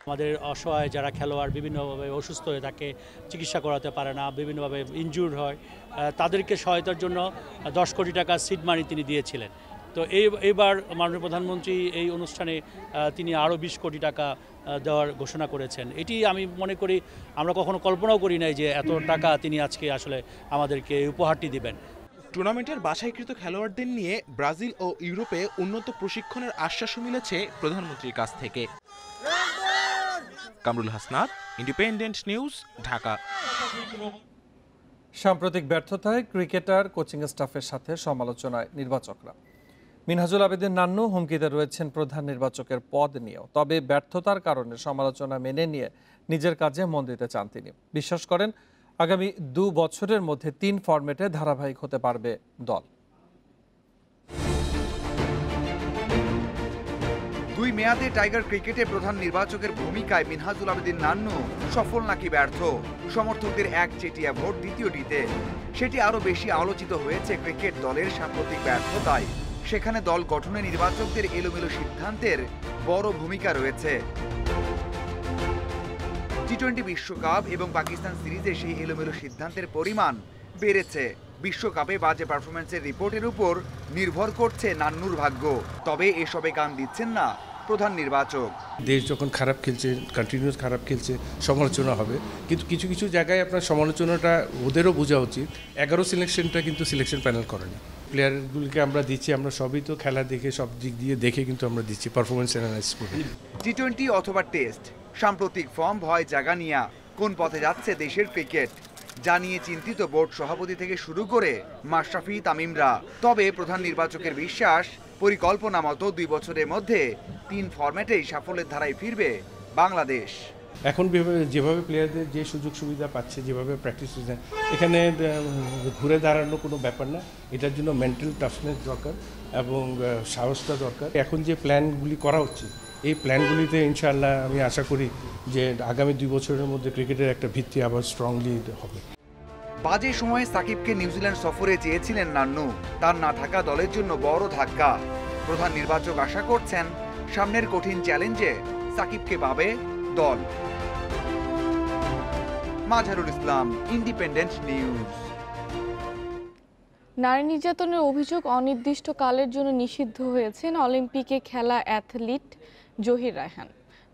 [SPEAKER 21] আমাদের অসহায় যারা খেলোয়াড় বিভিন্নভাবে অসুস্থ হয়ে থাকে, চিকিৎসা করাতে পারে না, বিভিন্নভাবে ইনজুর্ড হয়, তাদেরকে সহায়তার জন্য 10 কোটি টাকা সিড মানি তিনি দিয়েছিলেন। তো এইবার মাননীয় প্রধানমন্ত্রী এই অনুষ্ঠানে তিনি আরও 20 কোটি টাকা দেওয়ার ঘোষণা করেছেন। এটি আমি মনে করি আমরা কখনো কল্পনাও করি নাই যে এত টাকা তিনি আজকে আসলে আমাদেরকে উপহারটি দিবেন।
[SPEAKER 4] টুর্নামেন্টের বাছাইকৃত খেলোয়াড়দের নিয়ে ব্রাজিল ও ইউরোপে উন্নত প্রশিক্ষণের আশ্বাসও মিলেছে প্রধানমন্ত্রীর কাছ থেকে। Kamrul Hasnat, independent news, Dhaka.
[SPEAKER 1] সাম্প্রতিক ব্যর্থতায় ক্রিকেটার, কোচিং স্টাফের সাথে সমালোচনায় নির্বাচকরা। মিনহাজুল আবেদিন নান্নু হুমকিতে রয়েছেন প্রধান নির্বাচকের পদ নিয়েও। তবে ব্যর্থতার কারণে সমালোচনা মেনে নিয়ে নিজের কাজে মন দিতে চান তিনি। বিশ্বাস করেন আগামী 2 বছরের মধ্যে 3 ফরম্যাটে ধারাবাহিক হতে পারবে দল।
[SPEAKER 2] 2 মেয়াদে টাইগার ক্রিকেটে প্রধান নির্বাচকের ভূমিকায় মিনহাজুল আবেদিন নান্নু সফল নাকি ব্যর্থ? সমর্থকদের একচেটিয়া ভোট দ্বিতীয়টিতে। সেটি আরও বেশি আলোচিত হয়েছে ক্রিকেট দলের সাম্প্রতিক ব্যর্থতায়। সেখানে দল গঠনে নির্বাচকদের এলোমেলো সিদ্ধান্তের বড় ভূমিকা রয়েছে। টি-20 বিশ্বকাপ এবং পাকিস্তান সিরিজে সেই এলোমেলো সিদ্ধান্তের পরিমাণ বেড়েছে। বিশ্বকাপে বাজে পারফরমেন্সের রিপোর্টের উপর নির্ভর করছে নান্নুর ভাগ্য। তবে এসবে কান দিচ্ছেন না প্রধান নির্বাচক।
[SPEAKER 9] দেশ যখন খারাপ খেলছে, কন্টিনিউয়াস খারাপ খেলছে, সমালোচনা হবে, কিন্তু কিছু কিছু জায়গায় আপনার সমালোচনাটা ওদেরও বোঝা উচিত। 11 সিলেকশনটা কিন্তু সিলেকশন প্যানেল করেনি। প্লেয়ারগুলিকে আমরা দিচ্ছি, আমরা সবই তো খেলা দেখে সব দিক দিয়ে দেখে কিন্তু আমরা দিচ্ছি, পারফরমেন্স অ্যানালাইসিস করে।
[SPEAKER 2] টি-20 অথবা টেস্ট, সাম্প্রতিক ফর্ম ভয় জাগা নিয়া কোন পথে যাচ্ছে দেশের ক্রিকেট জানিয়ে চিন্তিত বোর্ড সভাপতি থেকে শুরু করে মাশরাফি, তামিমরা। তবে প্রধান নির্বাচকের বিশ্বাস, পরিকল্পনা মতো 2 বছরের মধ্যে 3 ফরম্যাটেই সাফল্যের ধারায় ফিরবে বাংলাদেশ।
[SPEAKER 9] এখন যেভাবে প্লেয়ারদের যে সুযোগ সুবিধা পাচ্ছে, যেভাবে প্র্যাকটিস হচ্ছে, এখানে ঘুরে দাঁড়ানো কোনো ব্যাপার না। এটার জন্য মেন্টাল টাফনেস দরকার এবং সাহসটা দরকার। এখন যে প্ল্যানগুলি করা হচ্ছে, এই প্ল্যানগুলিতে ইনশাআল্লাহ আমি আশা করি যে আগামী 2 বছরের মধ্যে ক্রিকেটের একটা ভিত্তি আবার স্ট্রংলি হবে।
[SPEAKER 2] বাজে সময়ে সাকিবকে নিউজিল্যান্ড সফরে চেয়েছিলেন নান্নু, তার না থাকা দলের জন্য বড় ধাক্কা। প্রধান নির্বাচক আশা করছেন সামনের কঠিন চ্যালেঞ্জে সাকিবকে পাবে দল। Mazharul Islam, independent news.
[SPEAKER 6] নারী নির্যাতনের অভিযোগ অনির্দিষ্টকালের জন্য নিষিদ্ধ হয়েছেন অলিম্পিকে খেলা অ্যাথলিট জহির রায়হান।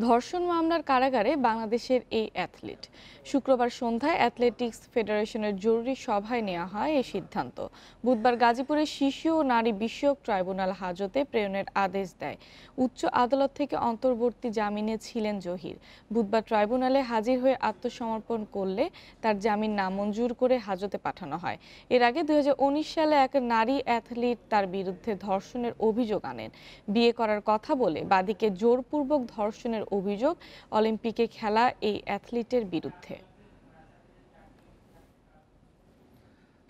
[SPEAKER 6] ধর্ষণ মামলার কারাগারে বাংলাদেশের এই অ্যাথলিট। শুক্রবার সন্ধ্যায় অ্যাথলেটিক্স ফেডারেশনের জরুরি সভায় নেওয়া হয় এই সিদ্ধান্ত। বুধবার গাজীপুরের শিশু ও নারী বিষয়ক ট্রাইব্যুনাল হাজতে প্রেরণের আদেশ দেয়। উচ্চ আদালত থেকে অন্তর্বর্তী জামিনে ছিলেন জহির। বুধবার ট্রাইব্যুনালে হাজির হয়ে আত্মসমর্পণ করলে তার জামিন নামঞ্জুর করে হাজতে পাঠানো হয়। এর আগে 2019 সালে এক নারী অ্যাথলিট তার বিরুদ্ধে ধর্ষণের অভিযোগ আনেন। বিয়ে করার কথা বলে বাদীকে জোরপূর্বক ধর্ষণের অভিযোগ অলিম্পিকে খেলা এই অ্যাথলিটের বিরুদ্ধে।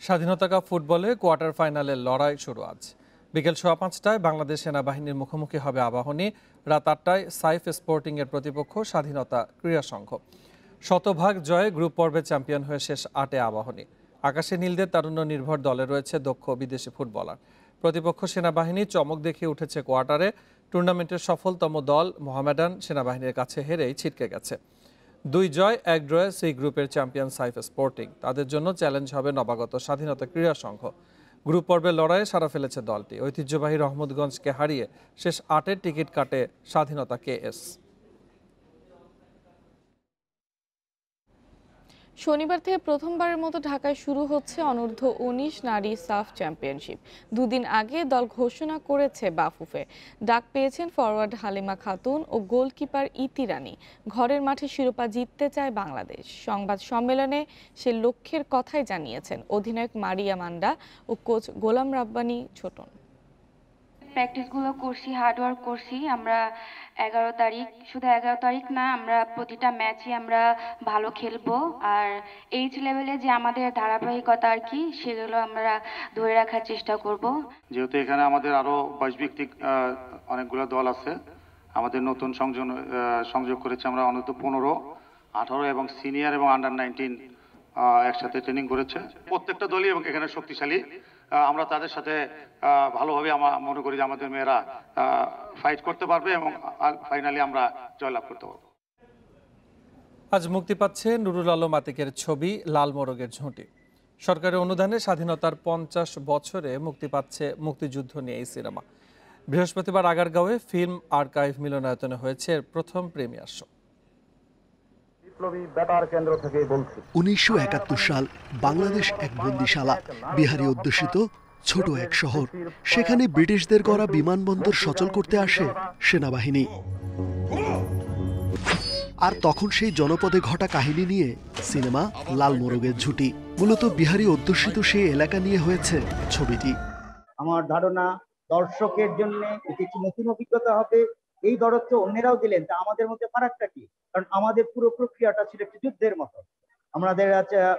[SPEAKER 1] স্বাধীনতা কাপ ফুটবলে কোয়ার্টার ফাইনালের লড়াই শুরু আজ। বিকেল 5:15টায় বাংলাদেশ সেনাবাহিনীর মুখোমুখি হবে আবাহনী। রাত 8টায় সাইফ স্পোর্টিং এর প্রতিপক্ষ স্বাধীনতা ক্রীড়া সংঘ। শতভাগ জয়ে গ্রুপ পর্বে চ্যাম্পিয়ন হয়ে শেষ 8-এ আবাহনী। আকাশে নীলদের তারুণ্য নির্ভর দলে রয়েছে দক্ষ বিদেশি ফুটবলার। প্রতিপক্ষ সেনাবাহিনী চমক দেখিয়ে উঠেছে কোয়ার্টারে। টুর্নামেন্টের সফলতম দল মোহামেডান সেনাবাহিনীর কাছে হেরেই ছিটকে গেছে। 2 জয় 1 ড্রয়ে সেই গ্রুপের চ্যাম্পিয়ন সাইফ স্পোর্টিং। তাদের জন্য চ্যালেঞ্জ হবে নবাগত স্বাধীনতা ক্রীড়া সংঘ। গ্রুপ পর্বের লড়াইয়ে সারা ফেলেছে দলটি। ঐতিহ্যবাহী রহমতগঞ্জকে হারিয়ে শেষ 8-এর টিকিট কাটে স্বাধীনতা কেএস।
[SPEAKER 6] শনিবার থেকে প্রথমবারের মতো ঢাকায় শুরু হচ্ছে অনূর্ধ্ব 19 নারী সাফ চ্যাম্পিয়নশিপ। 2 দিন আগে দল ঘোষণা করেছে বাফুফে। ডাক পেয়েছেন ফরওয়ার্ড হালিমা খাতুন ও গোলকিপার ইতি রানী। ঘরের মাঠে শিরোপা জিততে চায় বাংলাদেশ। সংবাদ সম্মেলনে সে লক্ষ্যের কথাই জানিয়েছেন অধিনায়ক মারিয়া মান্ডা ও কোচ গোলাম রাব্বানী ছোটন।
[SPEAKER 11] প্র্যাকটিসগুলো করছি, হার্ডওয়ার্ক করছি। আমরা 11 তারিখ, শুধু 11 তারিখ না, আমরা প্রতিটা ম্যাচই আমরা ভালো খেলবো। আর এইচ লেভেলে যে আমাদের ধারাবাহিকতা আর কি, সেগুলো আমরা ধরে রাখার চেষ্টা করব।
[SPEAKER 12] যেহেতু এখানে আমাদের আরো বয়সভিত্তিক অনেকগুলো দল আছে, আমাদের নতুন সংযোগ করেছে আমরা অনূর্ধ্ব 15, 18 এবং সিনিয়র এবং আন্ডার 19 একসাথে ট্রেনিং করেছে। প্রত্যেকটা দলই এবং এখানে শক্তিশালী। আমরা তাদের সাথে ভালোভাবে আমরা মনে করি যে আমাদের মেয়েরা ফাইট করতে পারবে এবং ফাইনালি আমরা জয়লাভ করতে পারবো।
[SPEAKER 1] আজ মুক্তি পাচ্ছে নুরুল আলম আতিকের ছবি লাল মোরগের ঝুঁটি। সরকারের অনুদানে স্বাধীনতার 50 বছরে মুক্তি পাচ্ছে মুক্তিযুদ্ধ নিয়ে এই সিনেমা। বৃহস্পতিবার আগারগাঁওয়ে ফিল্ম আর্কাইভ মিলনায়তনে হয়েছে এর প্রথম প্রিমিয়ার শো।
[SPEAKER 13] 1971 সাল, বাংলাদেশ এক বন্দিশালা, বিহারি অধ্যুষিত ছোট এক শহর। সেখানে ব্রিটিশদের গড়া বিমানবন্দর সচল করতে আসে সেনাবাহিনী। আর তখন সেই জনপদে ঘটা কাহিনী নিয়ে সিনেমা লাল মোরগের ঝুঁটি। মূলত বিহারি অধ্যুষিত সেই এলাকা নিয়ে হয়েছে ছবিটি।
[SPEAKER 14] আমার ধারণা দর্শকের জন্য এটি একটি নতুন অভিজ্ঞতা হবে। এই দরদ তো অন্যেরাও দিলেন, তা আমাদের মধ্যে ফারাকটা কি? কারণ আমাদের পুরো প্রক্রিয়াটা ছিল একটি যুদ্ধের মতো। আমাদের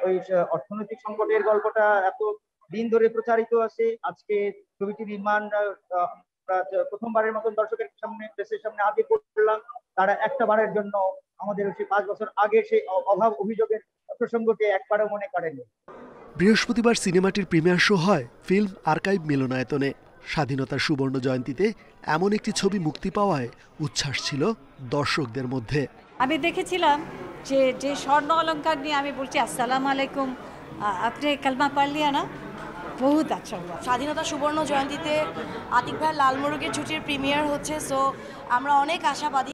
[SPEAKER 14] ওই অর্থনৈতিক সংকটের গল্পটা এত দিন ধরে প্রচারিত আছে। আজকে ছবিটি নির্মাণ প্রথমবারের মতন দর্শকের সামনে, প্রেসের সামনে আগে করলাম। তারা একটা বারের জন্য আমাদের সেই 5 বছর আগে সেই অভাব অভিযোগের প্রসঙ্গকে একবারও মনে করেনি।
[SPEAKER 13] বৃহস্পতিবার সিনেমাটির প্রিমিয়ার শো হয় ফিল্ম আর্কাইভ মিলনায়তনে। স্বাধীনতার সুবর্ণ জয়ন্তীতে এমন একটি ছবি মুক্তি পাওয়ায় উচ্ছ্বাস ছিল দর্শকদের মধ্যে।
[SPEAKER 16] আমি দেখেছিলাম যে স্বর্ণ অলঙ্কার নিয়ে আমি বলছি আসসালামু আলাইকুম, আপনি কালমা পড় লিয়া না, বহুত আচ্ছা।
[SPEAKER 17] স্বাধীনতা সুবর্ণ জয়ন্তীতে আতিক ভাই লাল মোরগের ছুটির প্রিমিয়ার হচ্ছে, সো আমরা অনেক আশাবাদী।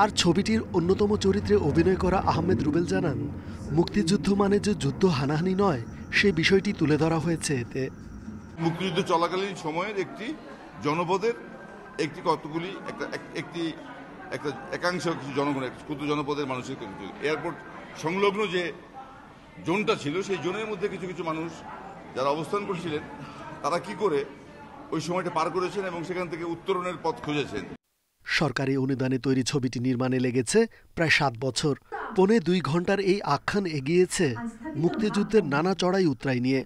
[SPEAKER 13] আর ছবিটির অন্যতম চরিত্রে অভিনয় করা আহমেদ রুবেল জানান, মুক্তিযুদ্ধ মানে যে যুদ্ধ হানাহানি নয়, সে বিষয়টি তুলে ধরা হয়েছে এতে।
[SPEAKER 18] মুক্তিযুদ্ধ চলাকালীন সময়ের একটি জনপদের একটি কতগুলি একটি একাংশ জনগণের, ক্ষুদ্র জনপদের মানুষের এয়ারপোর্ট সংলগ্ন যে জোনটা ছিল, সেই জোনের মধ্যে কিছু কিছু মানুষ যারা অবস্থান করছিলেন, তারা কি করে ওই সময়টা পার করেছেন এবং সেখান থেকে উত্তরণের পথ খুঁজেছেন।
[SPEAKER 13] সরকারি অনুদানে তৈরি ছবিটি নির্মাণে লেগেছে প্রায় 7 বছর। 2.25 ঘন্টার এই আখ্যান এগিয়েছে মুক্তিযুদ্ধের নানা চড়াই উতরাই নিয়ে।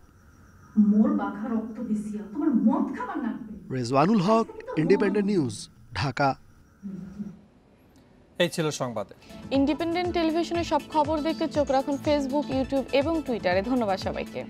[SPEAKER 13] রেজওয়ানুল হক, ইন্ডিপেন্ডেন্ট নিউজ, ঢাকা।
[SPEAKER 1] এই ছিল সংবাদে।
[SPEAKER 6] ইন্ডিপেন্ডেন্ট টেলিভিশনের সব খবর দেখতে চোখ রাখুন ফেসবুক, ইউটিউব এবং টুইটারে। ধন্যবাদ সবাইকে।